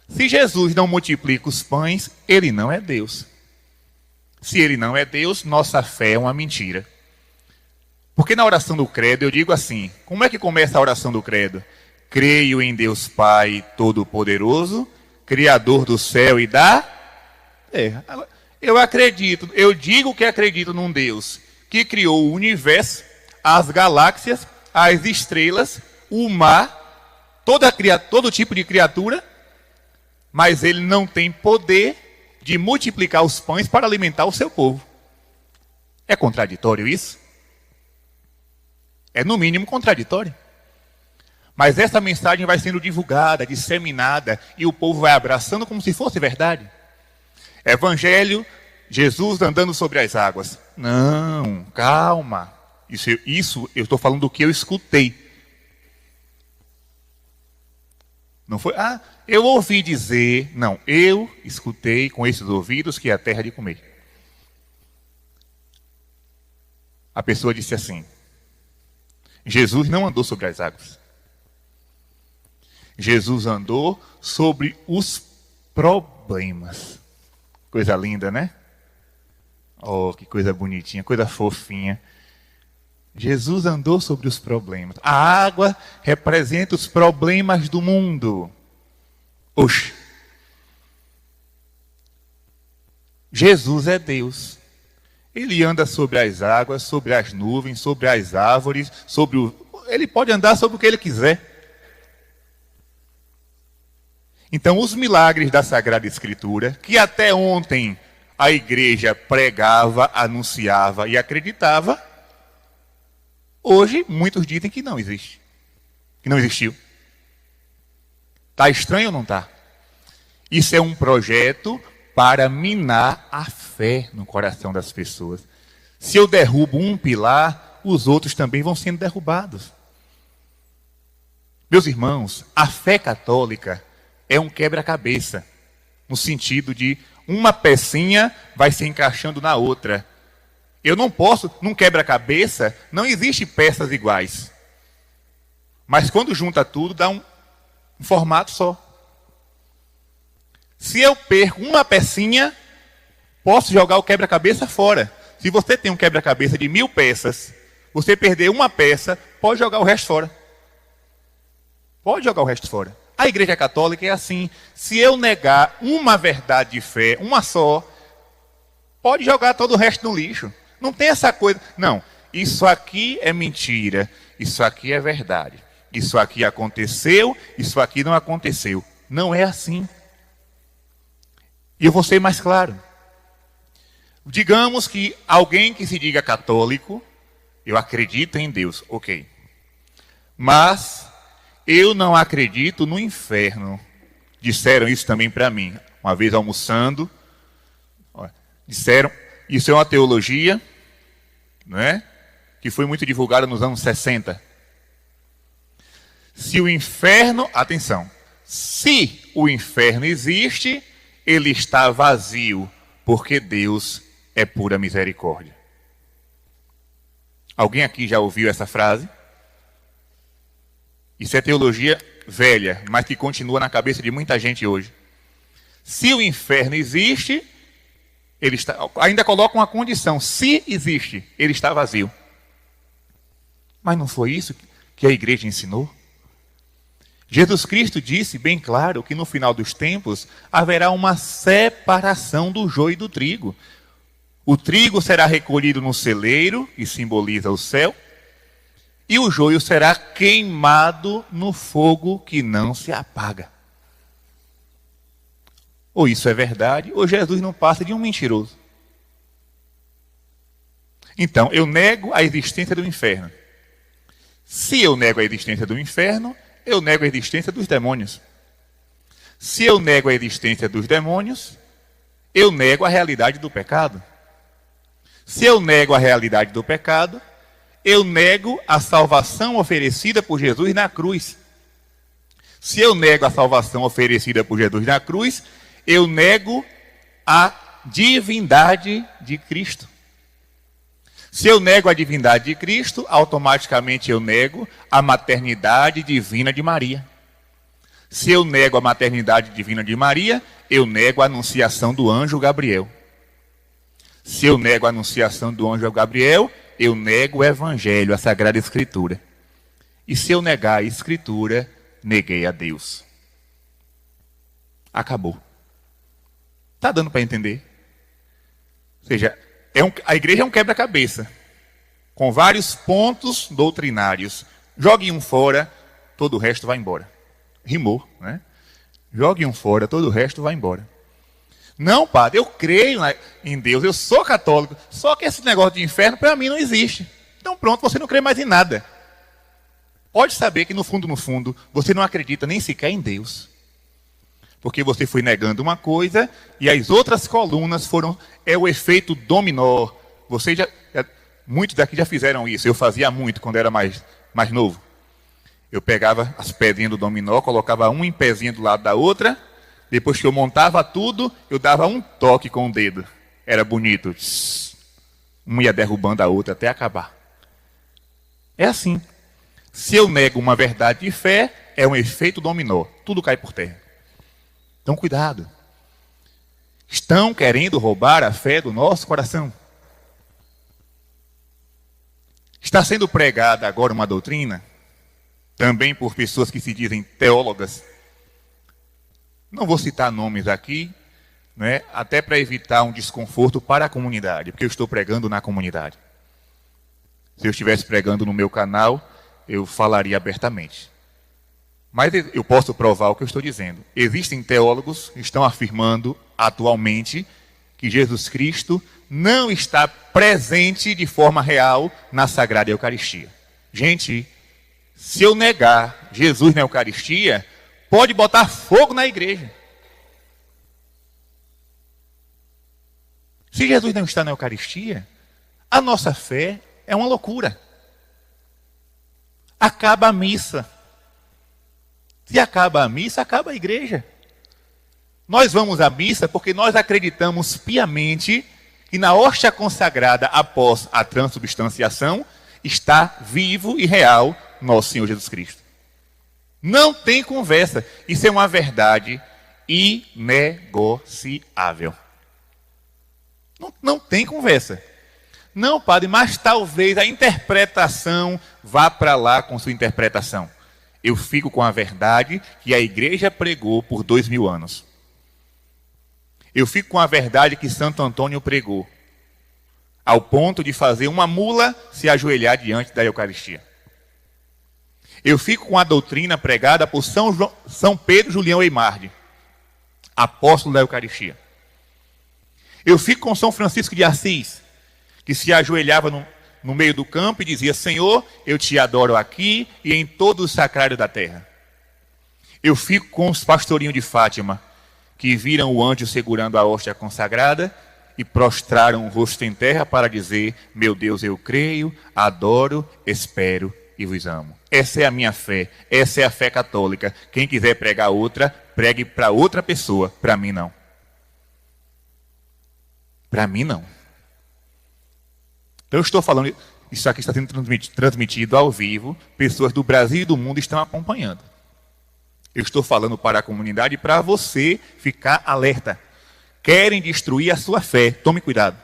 Se Jesus não multiplica os pães, ele não é Deus. Se ele não é Deus, nossa fé é uma mentira. Porque na oração do credo eu digo assim: como é que começa a oração do credo? Creio em Deus Pai Todo-Poderoso, Criador do céu e da... eu acredito, eu digo que acredito num Deus que criou o universo, as galáxias, as estrelas, o mar, todo tipo de criatura, mas ele não tem poder de multiplicar os pães para alimentar o seu povo. É contraditório isso? É no mínimo contraditório. Mas essa mensagem vai sendo divulgada, disseminada, e o povo vai abraçando como se fosse verdade. Evangelho, Jesus andando sobre as águas. Não, calma. Isso eu estou falando do que eu escutei. Não foi, eu ouvi dizer. Não, eu escutei com esses ouvidos que é a terra de comer. A pessoa disse assim: Jesus não andou sobre as águas. Jesus andou sobre os problemas. Coisa linda, né? Oh, que coisa bonitinha, coisa fofinha. Jesus andou sobre os problemas. A água representa os problemas do mundo. Oxe. Jesus é Deus. Ele anda sobre as águas, sobre as nuvens, sobre as árvores, ele pode andar sobre o que ele quiser. Então, os milagres da Sagrada Escritura, que até ontem a igreja pregava, anunciava e acreditava, Hoje, muitos dizem que não existe. Que não existiu. Está estranho ou não está? Isso é um projeto para minar a fé no coração das pessoas. Se eu derrubo um pilar, os outros também vão sendo derrubados. Meus irmãos, a fé católica é um quebra-cabeça, no sentido de uma pecinha vai se encaixando na outra. Eu não posso, num quebra-cabeça, não existe peças iguais. Mas quando junta tudo, dá um formato só. Se eu perco uma pecinha, posso jogar o quebra-cabeça fora. Se você tem um quebra-cabeça de 1000 peças, você perder uma peça, pode jogar o resto fora. Pode jogar o resto fora. A Igreja Católica é assim. Se eu negar uma verdade de fé, uma só, pode jogar todo o resto no lixo. Não tem essa coisa. Não, isso aqui é mentira. Isso aqui é verdade. Isso aqui aconteceu, isso aqui não aconteceu. Não é assim. E eu vou ser mais claro. Digamos que alguém que se diga católico, eu acredito em Deus, ok. Mas eu não acredito no inferno. Disseram isso também para mim. Uma vez almoçando, disseram, isso é uma teologia, não é? Que foi muito divulgada nos anos 60. Se o inferno, atenção, se o inferno existe, ele está vazio, porque Deus é pura misericórdia. Alguém aqui já ouviu essa frase? Isso é teologia velha, mas que continua na cabeça de muita gente hoje. Se o inferno existe, ele está, ainda coloca uma condição, se existe, ele está vazio. Mas não foi isso que a igreja ensinou? Jesus Cristo disse bem claro que no final dos tempos haverá uma separação do joio e do trigo. O trigo será recolhido no celeiro, que simboliza o céu, e o joio será queimado no fogo que não se apaga. Ou isso é verdade, ou Jesus não passa de um mentiroso. Então, eu nego a existência do inferno. Se eu nego a existência do inferno, eu nego a existência dos demônios. Se eu nego a existência dos demônios, eu nego a realidade do pecado. Se eu nego a realidade do pecado, eu nego a salvação oferecida por Jesus na cruz. Se eu nego a salvação oferecida por Jesus na cruz, eu nego a divindade de Cristo. Se eu nego a divindade de Cristo, automaticamente eu nego a maternidade divina de Maria. Se eu nego a maternidade divina de Maria, eu nego a anunciação do anjo Gabriel. Se eu nego a anunciação do anjo Gabriel, eu nego o Evangelho, a Sagrada Escritura. E se eu negar a Escritura, neguei a Deus. Acabou. Está dando para entender? Ou seja, a igreja é um quebra-cabeça, com vários pontos doutrinários. Jogue um fora, todo o resto vai embora. Rimou, né? Jogue um fora, todo o resto vai embora. Não, padre, eu creio em Deus, eu sou católico, só que esse negócio de inferno para mim não existe. Então pronto, você não crê mais em nada. Pode saber que no fundo, você não acredita nem sequer em Deus. Porque você foi negando uma coisa e as outras colunas é o efeito dominó. Muitos daqui já fizeram isso, eu fazia muito quando era mais novo. Eu pegava as pedrinhas do dominó, colocava um em pezinho do lado da outra. Depois que eu montava tudo, eu dava um toque com o dedo. Era bonito. Uma ia derrubando a outra até acabar. É assim. Se eu nego uma verdade de fé, é um efeito dominó. Tudo cai por terra. Então, cuidado. Estão querendo roubar a fé do nosso coração. Está sendo pregada agora uma doutrina, também por pessoas que se dizem teólogas. Não vou citar nomes aqui, né, até para evitar um desconforto para a comunidade, porque eu estou pregando na comunidade. Se eu estivesse pregando no meu canal, eu falaria abertamente. Mas eu posso provar o que eu estou dizendo. Existem teólogos que estão afirmando atualmente que Jesus Cristo não está presente de forma real na Sagrada Eucaristia. Gente, se eu negar Jesus na Eucaristia, pode botar fogo na igreja. Se Jesus não está na Eucaristia, a nossa fé é uma loucura. Acaba a missa. Se acaba a missa, acaba a igreja. Nós vamos à missa porque nós acreditamos piamente que na hóstia consagrada após a transubstanciação está vivo e real nosso Senhor Jesus Cristo. Não tem conversa. Isso é uma verdade inegociável. Não tem conversa. Não, padre, mas talvez a interpretação vá para lá com sua interpretação. Eu fico com a verdade que a igreja pregou por 2000 anos. Eu fico com a verdade que Santo Antônio pregou, ao ponto de fazer uma mula se ajoelhar diante da Eucaristia. Eu fico com a doutrina pregada por São Pedro Julião Eimarde, apóstolo da Eucaristia. Eu fico com São Francisco de Assis, que se ajoelhava no meio do campo e dizia: Senhor, eu te adoro aqui e em todo o sacrário da terra. Eu fico com os pastorinhos de Fátima, que viram o anjo segurando a hóstia consagrada e prostraram o rosto em terra para dizer: meu Deus, eu creio, adoro, espero e vos amo. Essa é a minha fé, essa é a fé católica. Quem quiser pregar outra, pregue para outra pessoa, para mim não. Para mim não. Então eu estou falando, isso aqui está sendo transmitido ao vivo, pessoas do Brasil e do mundo estão acompanhando. Eu estou falando para a comunidade e para você ficar alerta. Querem destruir a sua fé, tome cuidado.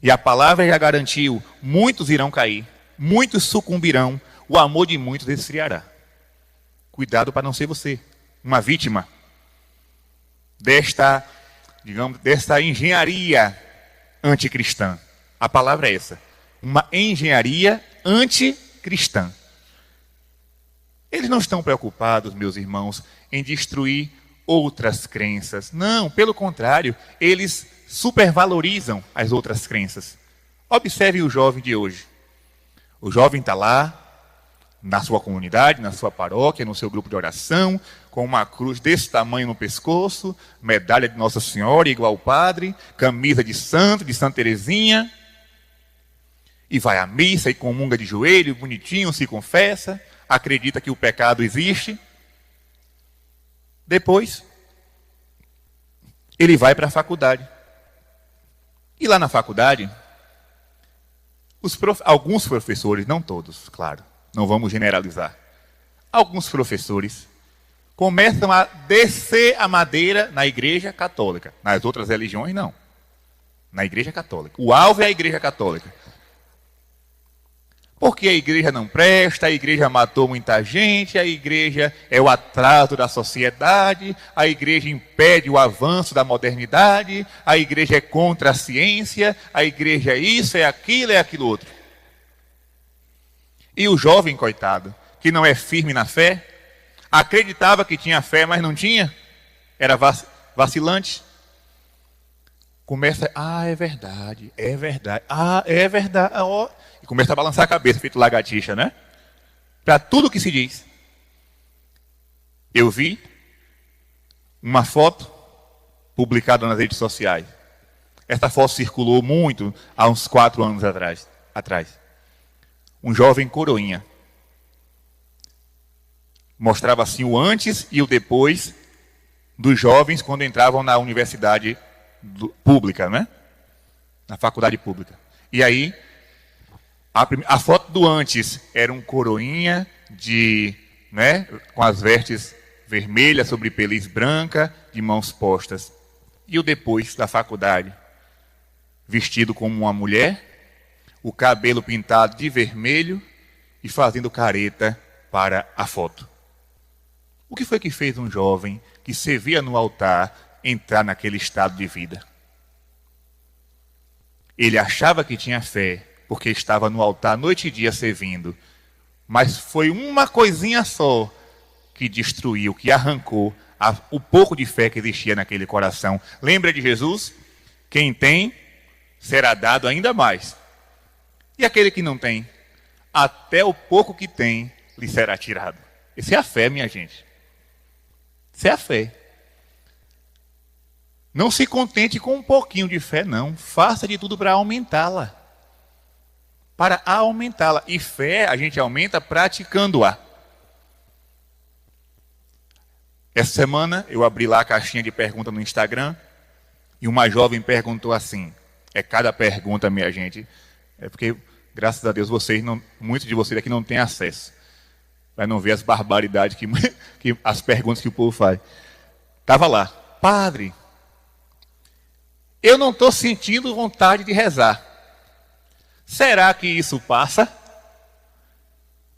E a palavra já garantiu, muitos irão cair, muitos sucumbirão, o amor de muitos esfriará. Cuidado para não ser você, uma vítima desta engenharia anticristã. A palavra é essa, uma engenharia anticristã. Eles não estão preocupados, meus irmãos, em destruir outras crenças. Não, pelo contrário, eles supervalorizam as outras crenças. Observe o jovem de hoje. O jovem está lá, na sua comunidade, na sua paróquia, no seu grupo de oração, com uma cruz desse tamanho no pescoço, medalha de Nossa Senhora igual ao padre, camisa de santo, de Santa Teresinha, e vai à missa e comunga de joelho, bonitinho, se confessa, acredita que o pecado existe. Depois, ele vai para a faculdade. E lá na faculdade, alguns professores, não todos, claro, não vamos generalizar, alguns professores começam a descer a madeira na igreja católica. Nas outras religiões, não. Na igreja católica. O alvo é a igreja católica. Porque a igreja não presta, a igreja matou muita gente, a igreja é o atraso da sociedade, a igreja impede o avanço da modernidade, a igreja é contra a ciência, a igreja é isso, é aquilo outro. E o jovem, coitado, que não é firme na fé, acreditava que tinha fé, mas não tinha, era vacilante. Começa, é verdade, é verdade, ó. E começa a balançar a cabeça, feito lagartixa, né? Para tudo que se diz. Eu vi uma foto publicada nas redes sociais. Esta foto circulou muito há uns 4 anos atrás. Um jovem coroinha. Mostrava assim o antes e o depois dos jovens quando entravam na universidade pública, né? Na faculdade pública. E aí, a foto do antes era um coroinha com as vestes vermelhas sobre peliz branca, de mãos postas. E o depois da faculdade, vestido como uma mulher, o cabelo pintado de vermelho e fazendo careta para a foto. O que foi que fez um jovem que servia no altar entrar naquele estado de vida? Ele achava que tinha fé, porque estava no altar noite e dia servindo. Mas foi uma coisinha só que destruiu, que arrancou o pouco de fé que existia naquele coração. Lembra de Jesus? Quem tem, será dado ainda mais. E aquele que não tem? até o pouco que tem lhe será tirado. Isso é a fé, minha gente. Isso é a fé. Não se contente com um pouquinho de fé, não. Faça de tudo para aumentá-la. Para aumentá-la. E fé a gente aumenta praticando-a. Essa semana eu abri lá a caixinha de pergunta no Instagram e uma jovem perguntou assim. É cada pergunta, minha gente. É porque, graças a Deus, muitos de vocês aqui não têm acesso. Para não ver as barbaridades, as perguntas que o povo faz. Estava lá. Padre, eu não estou sentindo vontade de rezar. Será que isso passa?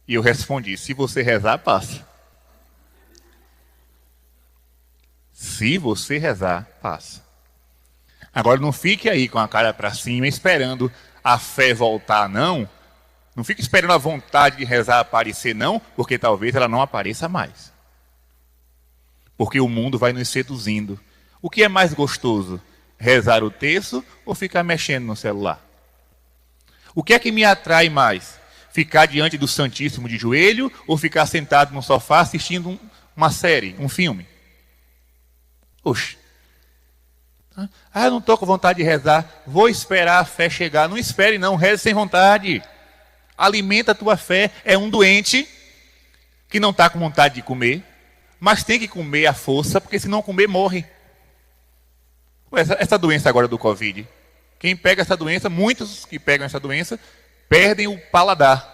E eu respondi, se você rezar, passa. Se você rezar, passa. Agora não fique aí com a cara para cima esperando a fé voltar, não. Não fique esperando a vontade de rezar aparecer, não, porque talvez ela não apareça mais. Porque o mundo vai nos seduzindo. O que é mais gostoso? Rezar o terço ou ficar mexendo no celular? O que é que me atrai mais? Ficar diante do Santíssimo de joelho ou ficar sentado no sofá assistindo uma série, um filme? Oxe. Ah, eu não estou com vontade de rezar. Vou esperar a fé chegar. Não espere não, reze sem vontade. Alimenta a tua fé. É um doente que não está com vontade de comer, mas tem que comer à força, porque se não comer, morre. Essa doença agora do Covid. Quem pega essa doença, muitos que pegam essa doença, perdem o paladar.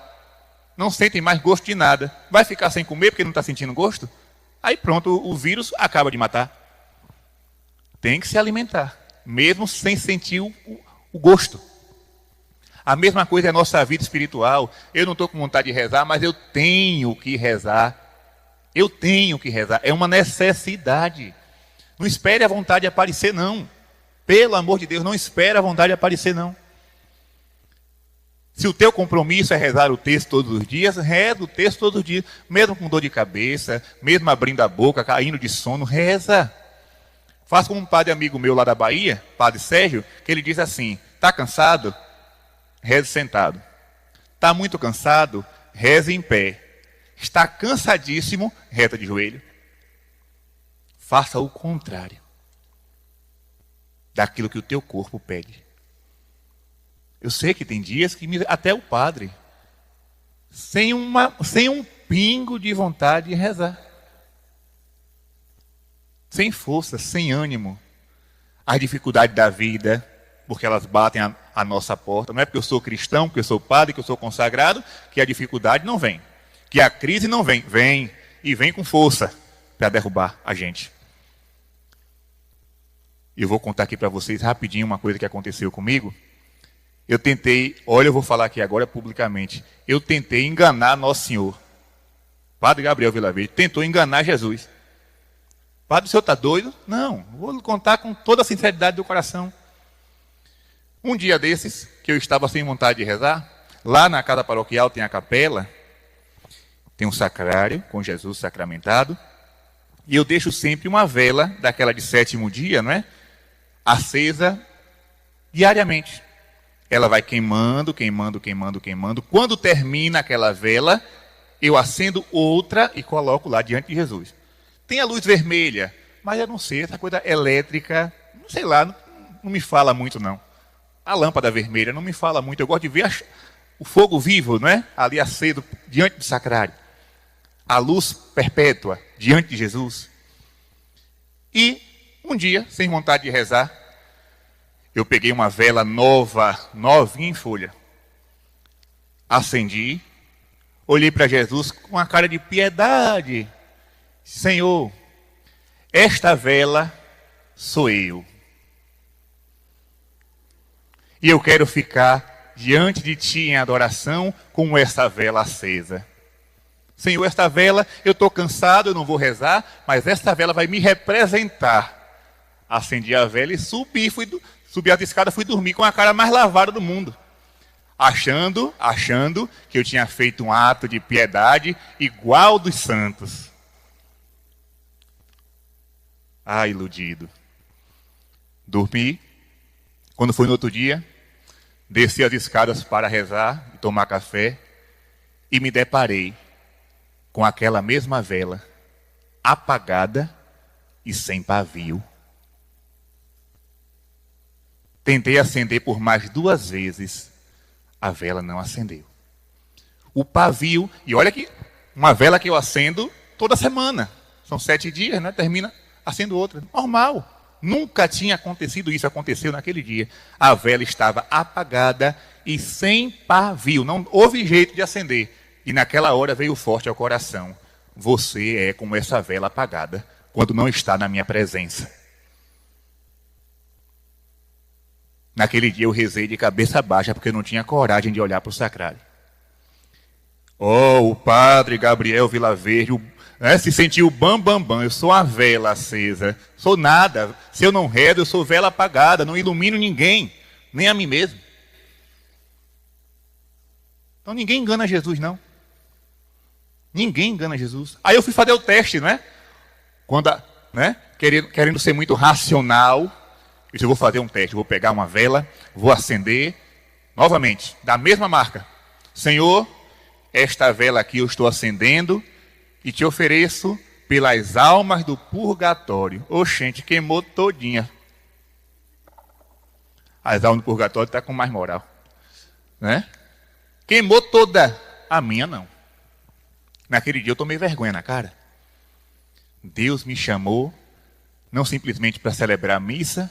Não sentem mais gosto de nada. Vai ficar sem comer porque não está sentindo gosto? Aí pronto, o vírus acaba de matar. Tem que se alimentar, mesmo sem sentir o gosto. A mesma coisa é a nossa vida espiritual. Eu não estou com vontade de rezar, mas eu tenho que rezar. Eu tenho que rezar. É uma necessidade. Não espere a vontade aparecer, não. Pelo amor de Deus, não espere a vontade aparecer, não. Se o teu compromisso é rezar o texto todos os dias, reza o texto todos os dias. Mesmo com dor de cabeça, mesmo abrindo a boca, caindo de sono, reza. Faço como um padre amigo meu lá da Bahia, padre Sérgio, que ele diz assim, está cansado? Reze sentado. Está muito cansado? Reze em pé. Está cansadíssimo? Reza de joelho. Faça o contrário daquilo que o teu corpo pede. Eu sei que tem dias que até o padre, sem um pingo de vontade de rezar. Sem força, sem ânimo. As dificuldades da vida, porque elas batem a nossa porta. Não é porque eu sou cristão, porque eu sou padre, que eu sou consagrado, que a dificuldade não vem. Que a crise não vem. Vem, e vem com força para derrubar a gente. Eu vou contar aqui para vocês rapidinho uma coisa que aconteceu comigo. Eu vou falar aqui agora publicamente. Eu tentei enganar Nosso Senhor. Padre Gabriel Vilaverde tentou enganar Jesus. Padre, o senhor está doido? Não, vou contar com toda a sinceridade do coração. Um dia desses, que eu estava sem vontade de rezar, lá na casa paroquial tem a capela, tem um sacrário com Jesus sacramentado, e eu deixo sempre uma vela, daquela de 7º dia, não é? Acesa diariamente. Ela vai queimando, queimando, queimando, queimando. Quando termina aquela vela, eu acendo outra e coloco lá diante de Jesus. Tem a luz vermelha, mas eu não sei, essa coisa elétrica, não sei lá, não me fala muito não. A lâmpada vermelha não me fala muito, eu gosto de ver o fogo vivo, não é? Ali aceso diante do sacrário. A luz perpétua diante de Jesus. E um dia, sem vontade de rezar, eu peguei uma vela novinha em folha. Acendi, olhei para Jesus com uma cara de piedade. Senhor, esta vela sou eu. E eu quero ficar diante de Ti em adoração com essa vela acesa. Senhor, esta vela, eu estou cansado, eu não vou rezar, mas esta vela vai me representar. Acendi a vela e subi as escadas, fui dormir com a cara mais lavada do mundo. Achando que eu tinha feito um ato de piedade igual dos santos. Ah, iludido. Dormi. Quando foi no outro dia, desci as escadas para rezar e tomar café. e me deparei com aquela mesma vela, apagada e sem pavio. Tentei acender por mais 2 vezes, a vela não acendeu. O pavio, e olha que uma vela que eu acendo toda semana, são 7 dias, né? Termina, acendo outra, normal. Nunca tinha acontecido isso, aconteceu naquele dia. A vela estava apagada e sem pavio, não houve jeito de acender. E naquela hora veio forte ao coração: você é como essa vela apagada quando não está na minha presença. Naquele dia eu rezei de cabeça baixa porque eu não tinha coragem de olhar para o sacrário. Oh, o padre Gabriel Vilaverde, se sentiu bam, bam, bam. Eu sou a vela acesa, sou nada. Se eu não rezo, eu sou vela apagada, não ilumino ninguém, nem a mim mesmo. Então ninguém engana Jesus, não. Ninguém engana Jesus. Aí eu fui fazer o teste, não é? Querendo ser muito racional, eu disse, eu vou fazer um teste, vou pegar uma vela, vou acender, novamente, da mesma marca. Senhor, esta vela aqui eu estou acendendo e te ofereço pelas almas do purgatório. Oxente, queimou todinha. As almas do purgatório estão com mais moral, né? Queimou toda. A minha não. Naquele dia eu tomei vergonha na cara. Deus me chamou, não simplesmente para celebrar a missa,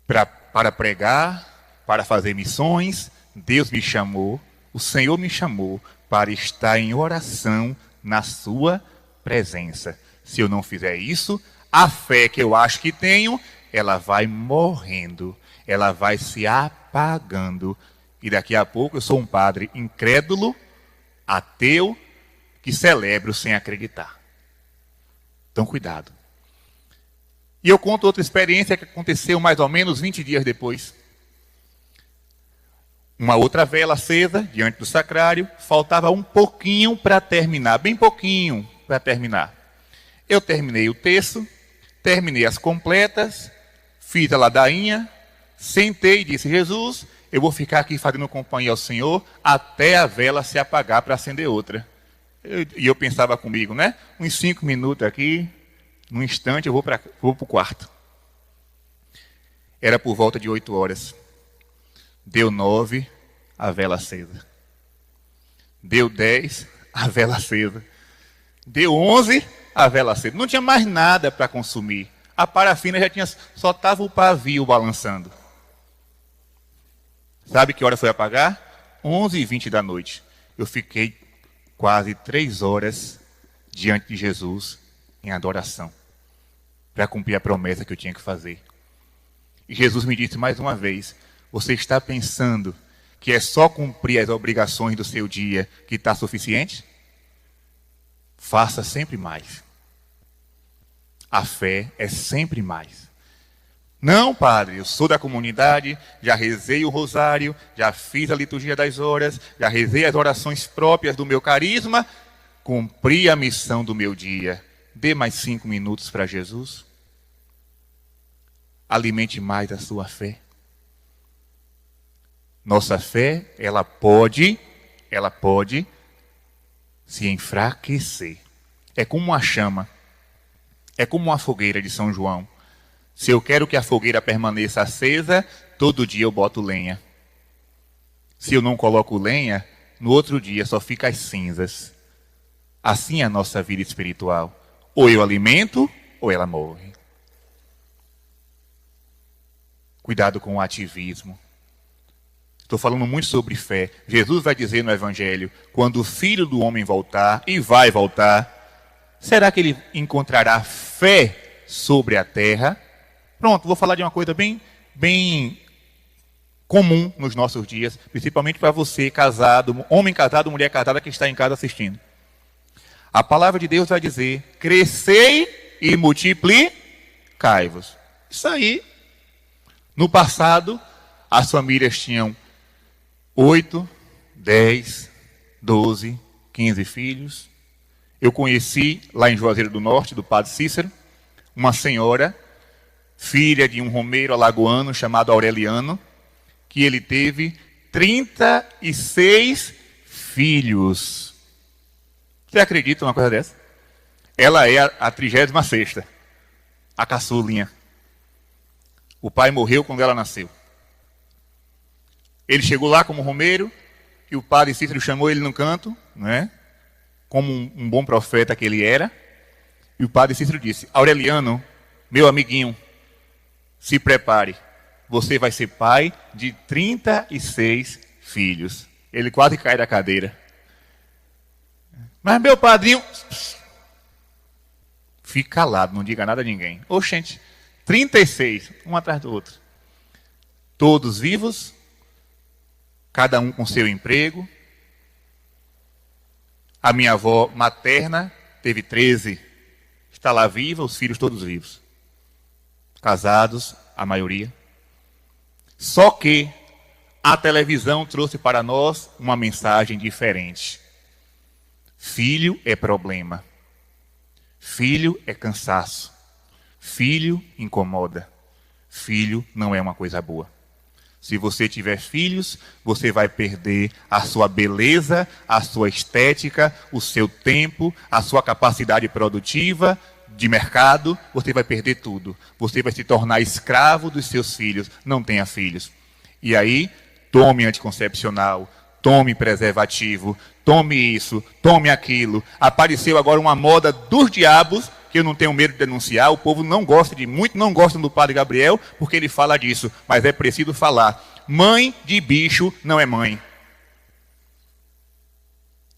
para pregar, para fazer missões. Deus me chamou, o Senhor me chamou para estar em oração na sua presença. Se eu não fizer isso, a fé que eu acho que tenho, ela vai morrendo, ela vai se apagando. E daqui a pouco eu sou um padre incrédulo, ateu, que celebro sem acreditar. Então, cuidado. E eu conto outra experiência que aconteceu mais ou menos 20 dias depois. Uma outra vela acesa diante do sacrário, faltava um pouquinho para terminar, bem pouquinho para terminar. Eu terminei o terço, terminei as completas, fiz a ladainha, sentei e disse, Jesus, eu vou ficar aqui fazendo companhia ao Senhor até a vela se apagar para acender outra. E eu pensava comigo, né? Uns 5 minutos aqui, num instante eu vou para o quarto. Era por volta de 8 horas. Deu 9, a vela acesa. Deu 10, a vela acesa. Deu 11, a vela acesa. Não tinha mais nada para consumir. A parafina só estava o pavio balançando. Sabe que hora foi apagar? 11h20 da noite. Eu fiquei quase 3 horas diante de Jesus em adoração, para cumprir a promessa que eu tinha que fazer. E Jesus me disse mais uma vez, você está pensando que é só cumprir as obrigações do seu dia que está suficiente? Faça sempre mais. A fé é sempre mais. Não, padre, eu sou da comunidade, já rezei o rosário, já fiz a liturgia das horas, já rezei as orações próprias do meu carisma, cumpri a missão do meu dia. Dê mais 5 minutos para Jesus. Alimente mais a sua fé. Nossa fé, ela pode se enfraquecer. É como uma chama, é como uma fogueira de São João. Se eu quero que a fogueira permaneça acesa, todo dia eu boto lenha. Se eu não coloco lenha, no outro dia só fica as cinzas. Assim é a nossa vida espiritual. Ou eu alimento, ou ela morre. Cuidado com o ativismo. Estou falando muito sobre fé. Jesus vai dizer no Evangelho, quando o Filho do Homem voltar, e vai voltar, será que ele encontrará fé sobre a terra? Pronto, vou falar de uma coisa bem comum nos nossos dias, principalmente para você casado, homem casado, mulher casada que está em casa assistindo. A palavra de Deus vai dizer, crescei e multiplicai-vos. Isso aí. No passado, as famílias tinham 8, 10, 12, 15 filhos. Eu conheci, lá em Juazeiro do Norte, do padre Cícero, uma senhora, filha de um romeiro alagoano chamado Aureliano, que ele teve 36 filhos. Você acredita numa coisa dessa? Ela é a 36ª, a caçulinha. O pai morreu quando ela nasceu. Ele chegou lá como romeiro, e o padre Cícero chamou ele no canto, né? Como um bom profeta que ele era. E o padre Cícero disse: Aureliano, meu amiguinho, se prepare. Você vai ser pai de 36 filhos. Ele quase cai da cadeira. Mas meu padrinho... Fique calado, não diga nada a ninguém. Oxente, 36, um atrás do outro. Todos vivos, cada um com seu emprego. A minha avó materna teve 13, está lá viva, os filhos todos vivos. Casados, a maioria. Só que a televisão trouxe para nós uma mensagem diferente. Filho é problema. Filho é cansaço. Filho incomoda. Filho não é uma coisa boa. Se você tiver filhos, você vai perder a sua beleza, a sua estética, o seu tempo, a sua capacidade produtiva de mercado, você vai perder tudo. Você vai se tornar escravo dos seus filhos. Não tenha filhos. E aí, tome anticoncepcional, tome preservativo, tome isso, tome aquilo. Apareceu agora uma moda dos diabos, que eu não tenho medo de denunciar. O povo não gosta de muito, não gosta do Padre Gabriel, porque ele fala disso. Mas é preciso falar. Mãe de bicho não é mãe.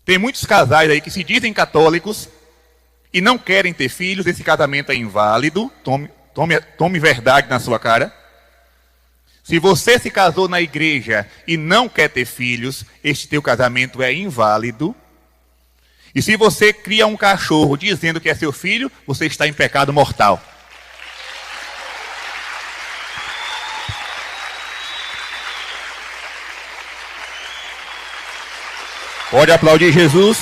Tem muitos casais aí que se dizem católicos e não querem ter filhos. Esse casamento é inválido. Tome verdade na sua cara. Se você se casou na igreja e não quer ter filhos, este teu casamento é inválido. E se você cria um cachorro dizendo que é seu filho, você está em pecado mortal. Pode aplaudir Jesus.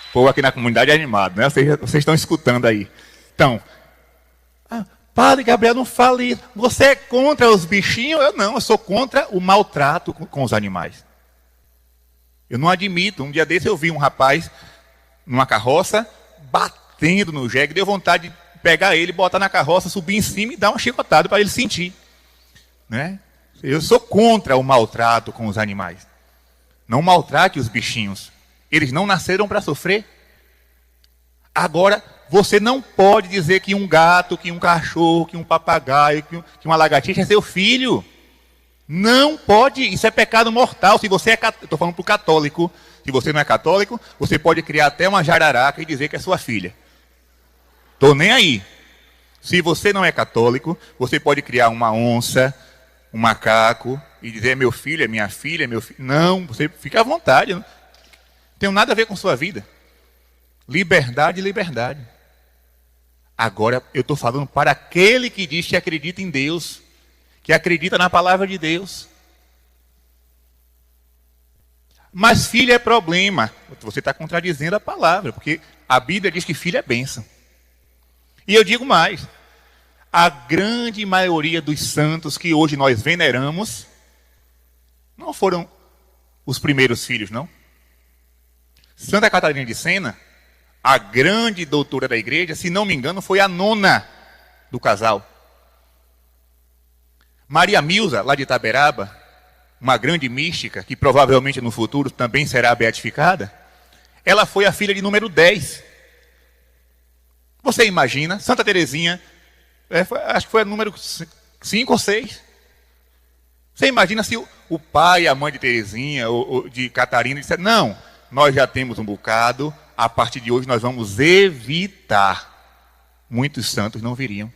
O povo aqui na comunidade é animado, né? Vocês estão escutando aí. Então, Padre Gabriel, não fale isso. Você é contra os bichinhos? Eu sou contra o maltrato com os animais. Eu não admito. Um dia desse eu vi um rapaz numa carroça batendo no jegue, deu vontade de pegar ele, botar na carroça, subir em cima e dar uma chicotada para ele sentir. Né? Eu sou contra o maltrato com os animais. Não maltrate os bichinhos. Eles não nasceram para sofrer. Agora, você não pode dizer que um gato, que um cachorro, que um papagaio, que uma lagartixa é seu filho. Não pode, isso é pecado mortal. Se você é católico, estou falando para o católico, se você não é católico, você pode criar até uma jararaca e dizer que é sua filha. Estou nem aí. Se você não é católico, você pode criar uma onça, um macaco e dizer meu filho, é minha filha, é meu filho. Não, você fica à vontade. Não tem nada a ver com sua vida. Liberdade, liberdade. Agora eu estou falando para aquele que diz que acredita em Deus, que acredita na palavra de Deus. Mas filho é problema. Você está contradizendo a palavra, porque a Bíblia diz que filho é bênção. E eu digo mais, a grande maioria dos santos que hoje nós veneramos não foram os primeiros filhos, não. Santa Catarina de Sena, a grande doutora da igreja, se não me engano, foi a 9ª do casal. Maria Milza, lá de Itaberaba, uma grande mística, que provavelmente no futuro também será beatificada, ela foi a filha de número 10. Você imagina, Santa Teresinha, acho que foi a número 5 ou 6. Você imagina se o pai e a mãe de Teresinha, ou de Catarina, disseram, não, nós já temos um bocado, a partir de hoje nós vamos evitar. Muitos santos não viriam.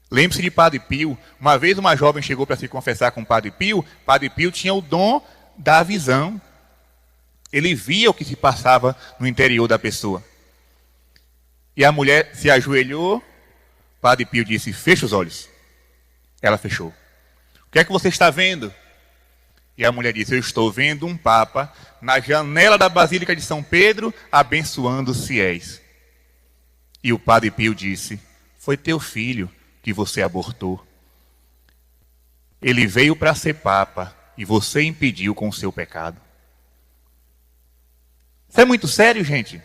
Lembre-se de Padre Pio. Uma vez uma jovem chegou para se confessar com Padre Pio. Padre Pio tinha o dom da visão. Ele via o que se passava no interior da pessoa. E a mulher se ajoelhou. Padre Pio disse, fecha os olhos. Ela fechou. O que é que você está vendo? E a mulher disse, eu estou vendo um Papa na janela da Basílica de São Pedro, abençoando os fiéis. E o Padre Pio disse, foi teu filho que você abortou. Ele veio para ser Papa, e você impediu com o seu pecado. Isso é muito sério, gente.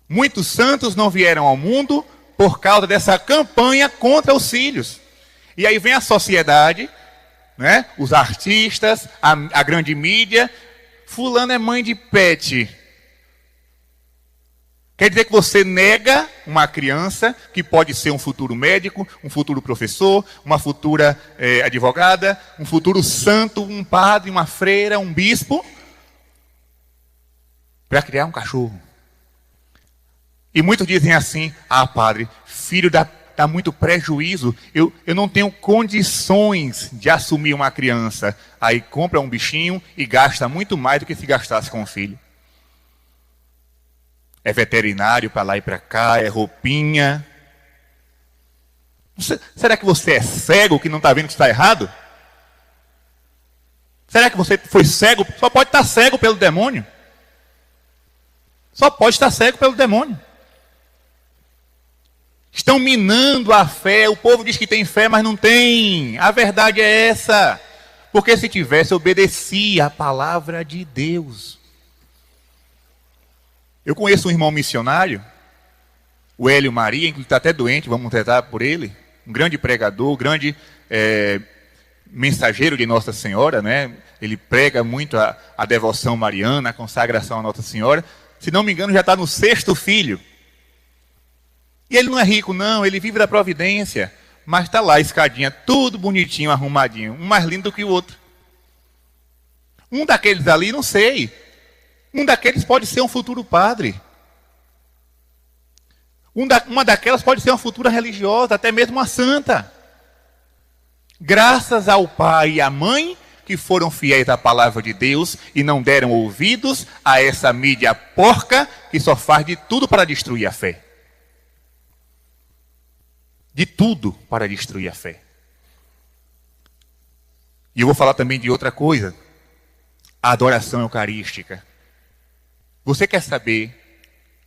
Muitos santos não vieram ao mundo por causa dessa campanha contra os filhos. E aí vem a sociedade, né? Os artistas, a grande mídia. Fulano é mãe de pet. Quer dizer que você nega uma criança que pode ser um futuro médico, um futuro professor, uma futura advogada, um futuro santo, um padre, uma freira, um bispo, para criar um cachorro. E muitos dizem assim: ah, padre, filho dá muito prejuízo, eu não tenho condições de assumir uma criança. Aí compra um bichinho e gasta muito mais do que se gastasse com o filho. É veterinário para lá e para cá, é roupinha. Será que você é cego que não está vendo que está errado? Será que você foi cego? Só pode estar cego pelo demônio. Só pode estar cego pelo demônio. Estão minando a fé. O povo diz que tem fé, mas não tem. A verdade é essa. Porque se tivesse, obedecia a palavra de Deus. Eu conheço um irmão missionário, o Hélio Maria, que está até doente, vamos tratar por ele. Um grande pregador, grande mensageiro de Nossa Senhora, né? Ele prega muito a devoção mariana, a consagração a Nossa Senhora. Se não me engano, já está no 6º filho. E ele não é rico, não, ele vive da providência. Mas está lá, escadinha, tudo bonitinho, arrumadinho. Um mais lindo do que o outro. Um daqueles ali, não sei. Um daqueles pode ser um futuro padre. Uma daquelas pode ser uma futura religiosa, até mesmo uma santa. Graças ao pai e à mãe que foram fiéis à palavra de Deus e não deram ouvidos a essa mídia porca que só faz de tudo para destruir a fé. De tudo para destruir a fé. E eu vou falar também de outra coisa. A adoração eucarística. Você quer saber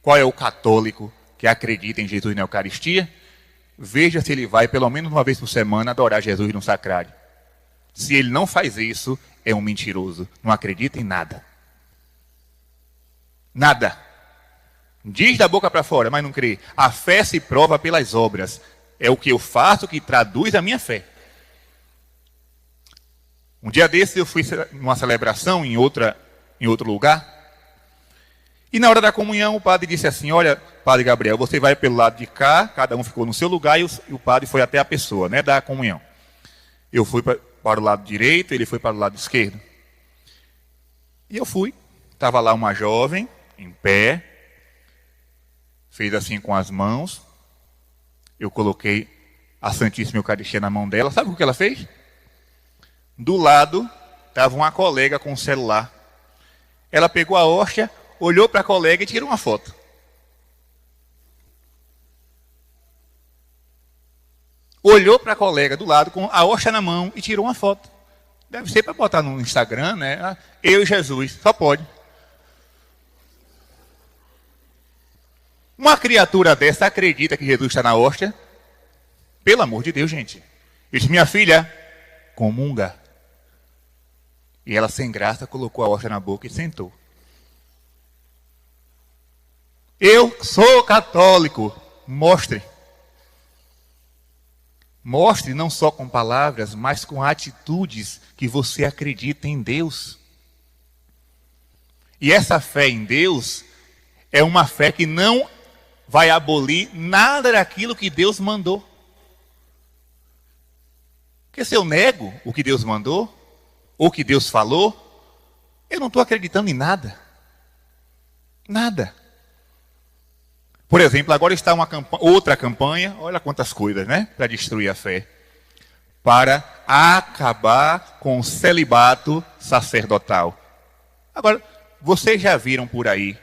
qual é o católico que acredita em Jesus na Eucaristia? Veja se ele vai pelo menos uma vez por semana adorar Jesus no sacrário. Se ele não faz isso, é um mentiroso. Não acredita em nada. Nada. Diz da boca para fora, mas não crê. A fé se prova pelas obras. É o que eu faço que traduz a minha fé. Um dia desses eu fui numa celebração em outro lugar. E na hora da comunhão o padre disse assim: olha, padre Gabriel, você vai pelo lado de cá, cada um ficou no seu lugar e o padre foi até a pessoa, né, da comunhão. Eu fui para o lado direito, ele foi para o lado esquerdo. E eu fui. Estava lá uma jovem, em pé, fez assim com as mãos. Eu coloquei a Santíssima Eucaristia na mão dela. Sabe o que ela fez? Do lado estava uma colega com o celular. Ela pegou a hóstia, olhou para a colega e tirou uma foto. Olhou para a colega do lado com a hóstia na mão e tirou uma foto. Deve ser para botar no Instagram, né? Eu e Jesus, só pode. Uma criatura dessa acredita que Jesus está na hóstia? Pelo amor de Deus, gente. Eu disse: minha filha, comunga. E ela, sem graça, colocou a hóstia na boca e sentou. Eu sou católico. Mostre. Mostre não só com palavras, mas com atitudes que você acredita em Deus. E essa fé em Deus é uma fé que não vai abolir nada daquilo que Deus mandou. Porque se eu nego o que Deus mandou, ou o que Deus falou, eu não estou acreditando em nada. Nada. Por exemplo, agora está outra campanha, olha quantas coisas, né? Para destruir a fé. Para acabar com o celibato sacerdotal. Agora, vocês já viram por aí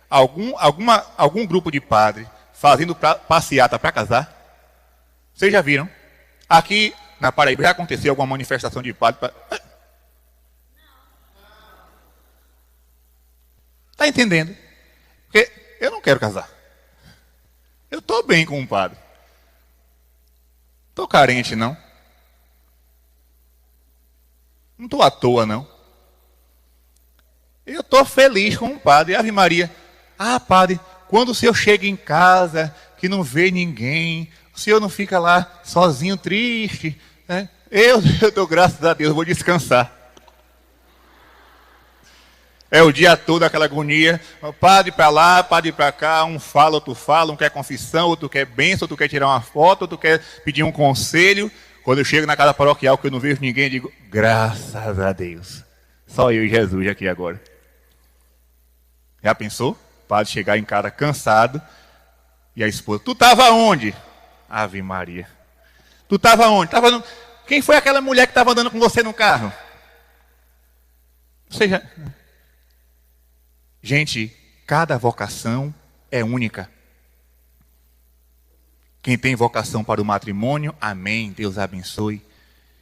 algum grupo de padres fazendo passeata para casar? Vocês já viram? Aqui na Paraíba já aconteceu alguma manifestação de padre? Está entendendo? Porque eu não quero casar. Eu estou bem com um padre. Estou carente, não. Não estou à toa, não. Eu estou feliz com o padre. Ave Maria. Ah, padre, quando o senhor chega em casa, que não vê ninguém, o senhor não fica lá sozinho, triste, né? Eu dou graças a Deus, vou descansar. É o dia todo aquela agonia, padre para lá, padre para cá, um fala, outro fala, um quer confissão, outro quer bênção, outro quer tirar uma foto, outro quer pedir um conselho. Quando eu chego na casa paroquial que eu não vejo ninguém, eu digo, graças a Deus, só eu e Jesus aqui agora. Já pensou? O padre chegar em casa cansado e a esposa, tu estava onde? Ave Maria. Tu estava onde? Quem foi aquela mulher que estava andando com você no carro? Ou seja, gente, cada vocação é única. Quem tem vocação para o matrimônio, amém, Deus abençoe.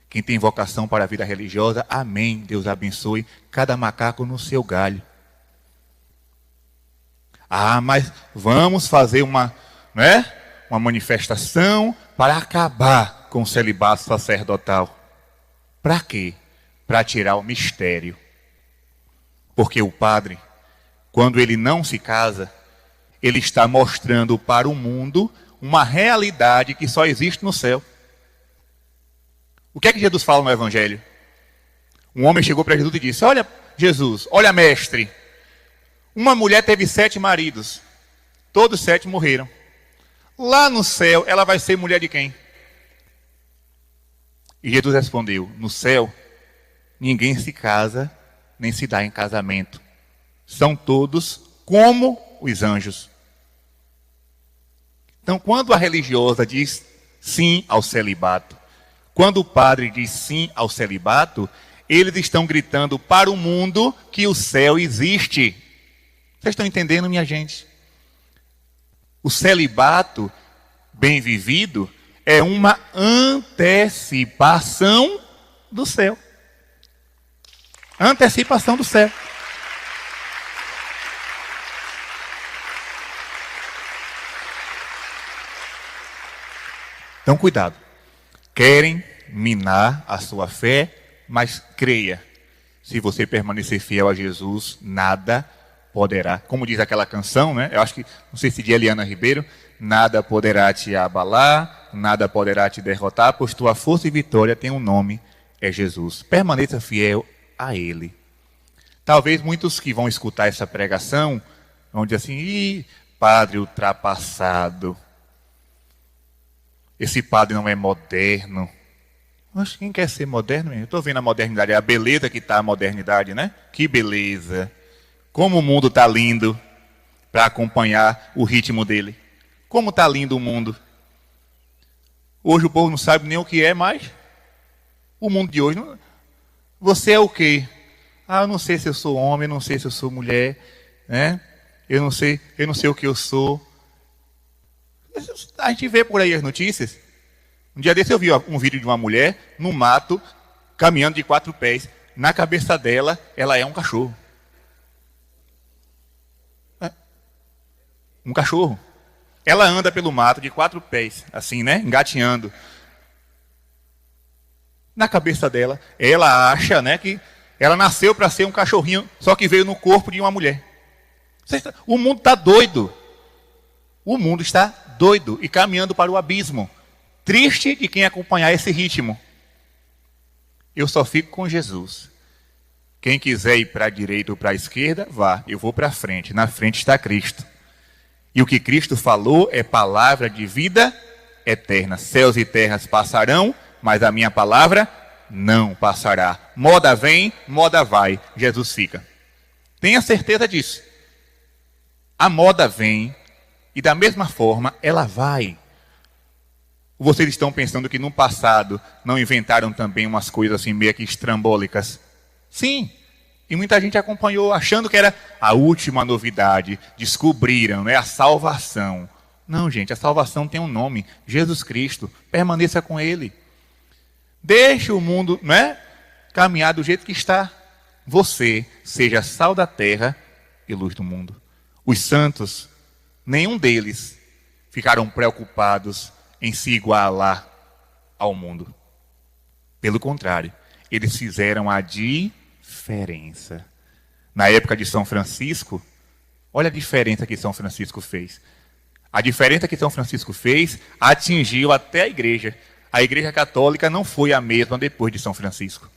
Quem tem vocação para a vida religiosa, amém, Deus abençoe. Cada macaco no seu galho. Ah, mas vamos fazer uma manifestação para acabar com o celibato sacerdotal. Para quê? Para tirar o mistério. Porque o padre, quando ele não se casa, ele está mostrando para o mundo uma realidade que só existe no céu. O que é que Jesus fala no Evangelho? Um homem chegou para Jesus e disse, olha Jesus, olha mestre, uma mulher teve 7 maridos, todos 7 morreram. Lá no céu, ela vai ser mulher de quem? E Jesus respondeu, no céu, ninguém se casa, nem se dá em casamento. São todos como os anjos. Então, quando a religiosa diz sim ao celibato, quando o padre diz sim ao celibato, eles estão gritando para o mundo que o céu existe. Vocês estão entendendo, minha gente? O celibato bem vivido é uma antecipação do céu. Antecipação do céu. Então, cuidado. Querem minar a sua fé, mas creia. Se você permanecer fiel a Jesus, nada poderá. Como diz aquela canção, né? Eu acho que, não sei se de Eliana Ribeiro, nada poderá te abalar, nada poderá te derrotar, pois tua força e vitória tem um nome, é Jesus. Permaneça fiel a Ele. Talvez muitos que vão escutar essa pregação vão dizer assim, ih, padre ultrapassado. Esse padre não é moderno. Mas quem quer ser moderno? Eu estou vendo a modernidade, é a beleza que está a modernidade, né? Que beleza. Como o mundo está lindo para acompanhar o ritmo dele. Como está lindo o mundo. Hoje o povo não sabe nem o que é mais. O mundo de hoje. Você é o quê? Ah, eu não sei se eu sou homem, eu não sei se eu sou mulher, né? Eu não sei o que eu sou. A gente vê por aí as notícias. Um dia desse eu vi um vídeo de uma mulher no mato, caminhando de 4 pés. Na cabeça dela, ela é um cachorro. Um cachorro. Ela anda pelo mato de 4 pés, assim, né? Engatinhando. Na cabeça dela, ela acha, né, que ela nasceu para ser um cachorrinho, só que veio no corpo de uma mulher. O mundo está doido. O mundo está doido e caminhando para o abismo. Triste de quem acompanhar esse ritmo. Eu só fico com Jesus. Quem quiser ir para a direita ou para a esquerda, vá. Eu vou para a frente. Na frente está Cristo. E o que Cristo falou é palavra de vida eterna. Céus e terras passarão, mas a minha palavra não passará. Moda vem, moda vai. Jesus fica. Tenha certeza disso. A moda vem e da mesma forma ela vai. Vocês estão pensando que no passado não inventaram também umas coisas assim meio que estrambólicas? Sim. E muita gente acompanhou achando que era a última novidade. Descobriram, né? A salvação. Não, gente, a salvação tem um nome. Jesus Cristo. Permaneça com Ele. Deixe o mundo, né, caminhar do jeito que está. Você seja sal da terra e luz do mundo. Os santos, nenhum deles ficaram preocupados em se igualar ao mundo. Pelo contrário, Eles fizeram a diferença. Na época de São Francisco, olha a diferença que São Francisco fez. A diferença que São Francisco fez atingiu até a igreja. A igreja católica não foi a mesma depois de São Francisco.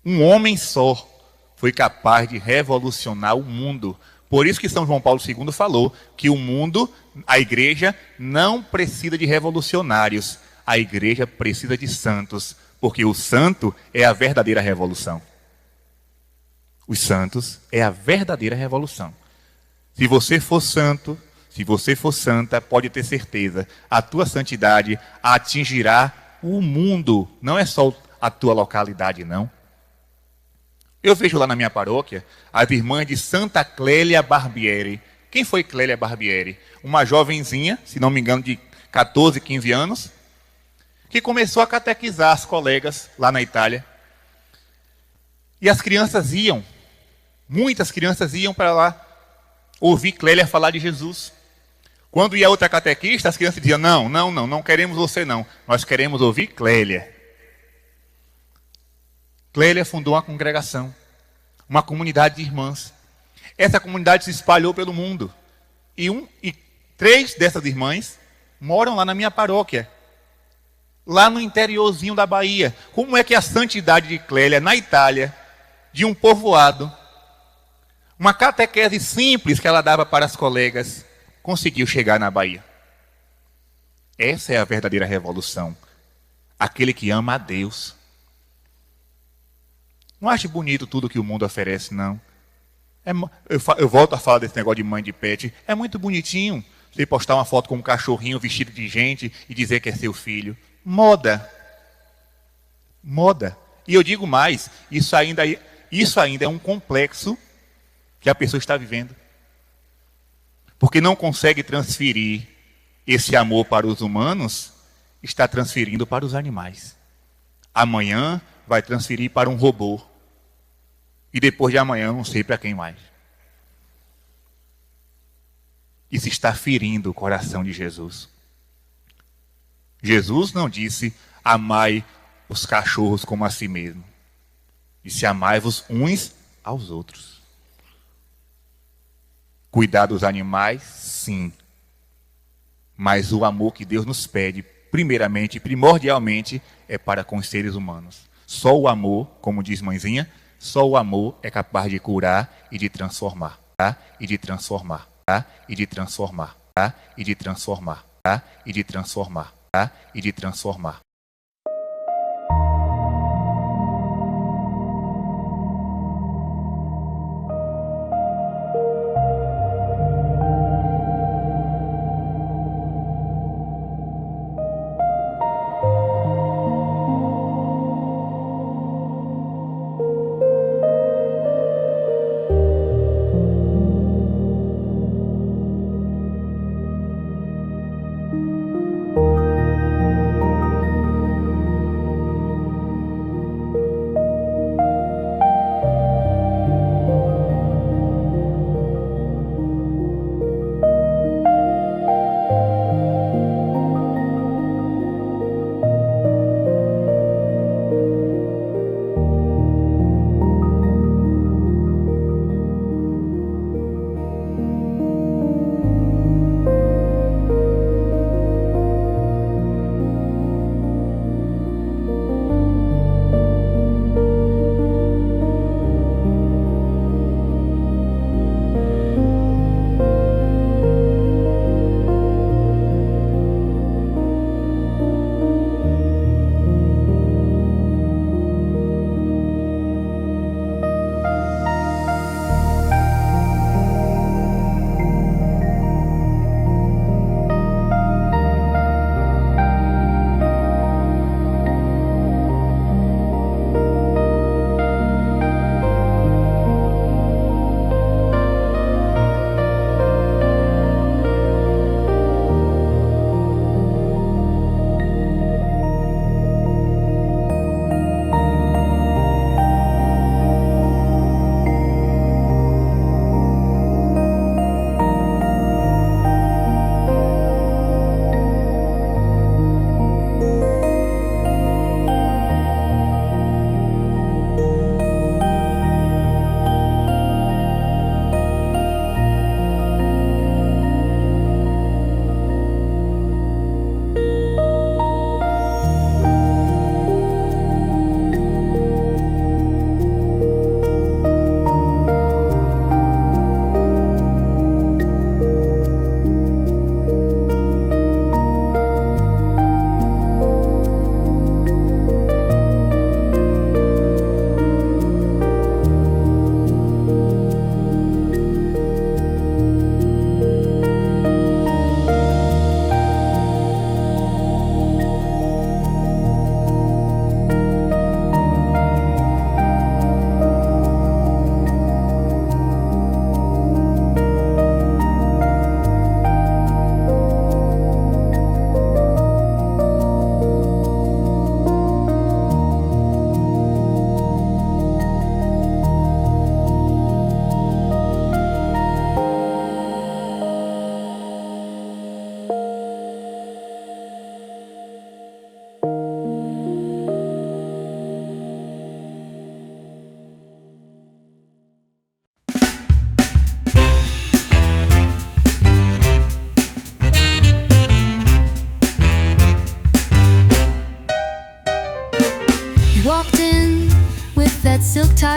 Um homem só foi capaz de revolucionar o mundo. Por isso que São João Paulo II falou que o mundo, a igreja, não precisa de revolucionários. A igreja precisa de santos, porque o santo é a verdadeira revolução. Os santos é a verdadeira revolução. Se você for santo, se você for santa, pode ter certeza, a tua santidade atingirá o mundo. Não é só a tua localidade, não. Eu vejo lá na minha paróquia as irmãs de Santa Clélia Barbieri. Quem foi Clélia Barbieri? Uma jovenzinha, se não me engano, de 14, 15 anos, que começou a catequizar as colegas lá na Itália. E as crianças iam, muitas crianças iam para lá ouvir Clélia falar de Jesus. Quando ia outra catequista, as crianças diziam, não queremos você não, nós queremos ouvir Clélia. Clélia fundou uma congregação, uma comunidade de irmãs. Essa comunidade se espalhou pelo mundo. E 3 dessas irmãs moram lá na minha paróquia, lá no interiorzinho da Bahia. Como é que a santidade de Clélia, na Itália, de um povoado, uma catequese simples que ela dava para as colegas, conseguiu chegar na Bahia? Essa é a verdadeira revolução. Aquele que ama a Deus. Não ache bonito tudo que o mundo oferece, não. Eu volto a falar desse negócio de mãe de pet. É muito bonitinho você postar uma foto com um cachorrinho vestido de gente e dizer que é seu filho. Moda. Moda. E eu digo mais, isso ainda é um complexo que a pessoa está vivendo. Porque não consegue transferir esse amor para os humanos, está transferindo para os animais. Amanhã vai transferir para um robô. E depois de amanhã, não sei para quem mais. Isso está ferindo o coração de Jesus. Jesus não disse, amai os cachorros como a si mesmo. Disse, amai-vos uns aos outros. Cuidar dos animais, sim. Mas o amor que Deus nos pede, primeiramente, primordialmente, é para com os seres humanos. Só o amor, como diz mãezinha, só o amor é capaz de curar e de transformar, tá? E de transformar, tá? E de transformar, tá? E de transformar, tá? E de transformar, tá? E de transformar.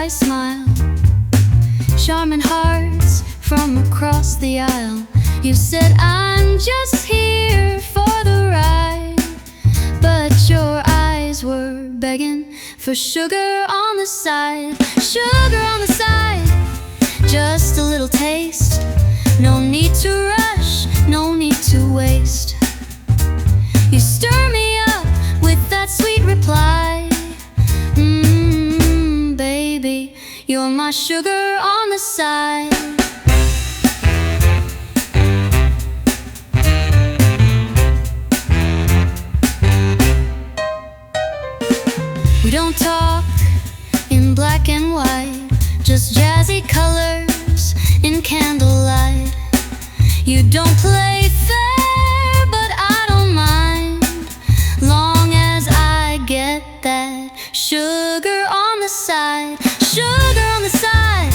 I smile. Charming hearts from across the aisle. You said I'm just here for the ride, but your eyes were begging for sugar on the side. Sugar on the side, just a little taste. No need to rush, no need to waste. You stir me up with that sweet reply. Baby, you're my sugar on the side. We don't talk in black and white, just jazzy colors in candlelight. You don't play fair, but I don't mind, long as I get that sugar on the side. Sugar on the side,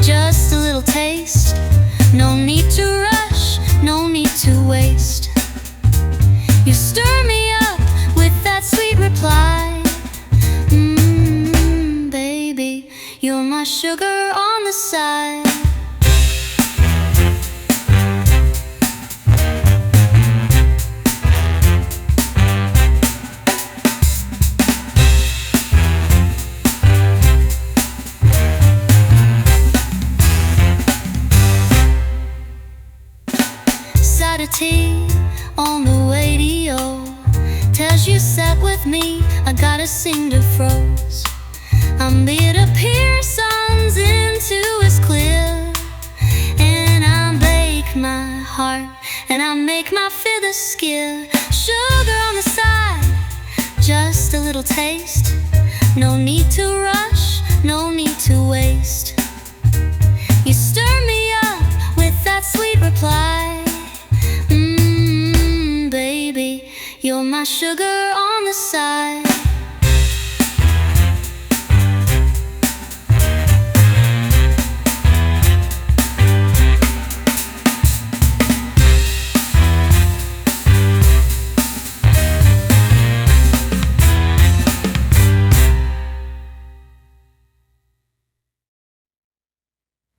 just a little taste. No need to rush, no need to waste. You stir me up with that sweet reply. Baby, you're my sugar on the side. Side of tea on the radio tells you sat with me, I gotta sing to froze. I'm it appears sun's into is clear, and I bake my heart and I make my feathers skill. Sugar on the side, just a little taste. No need to rush, no need to waste. You stir me up with that sweet reply. Baby, you're my sugar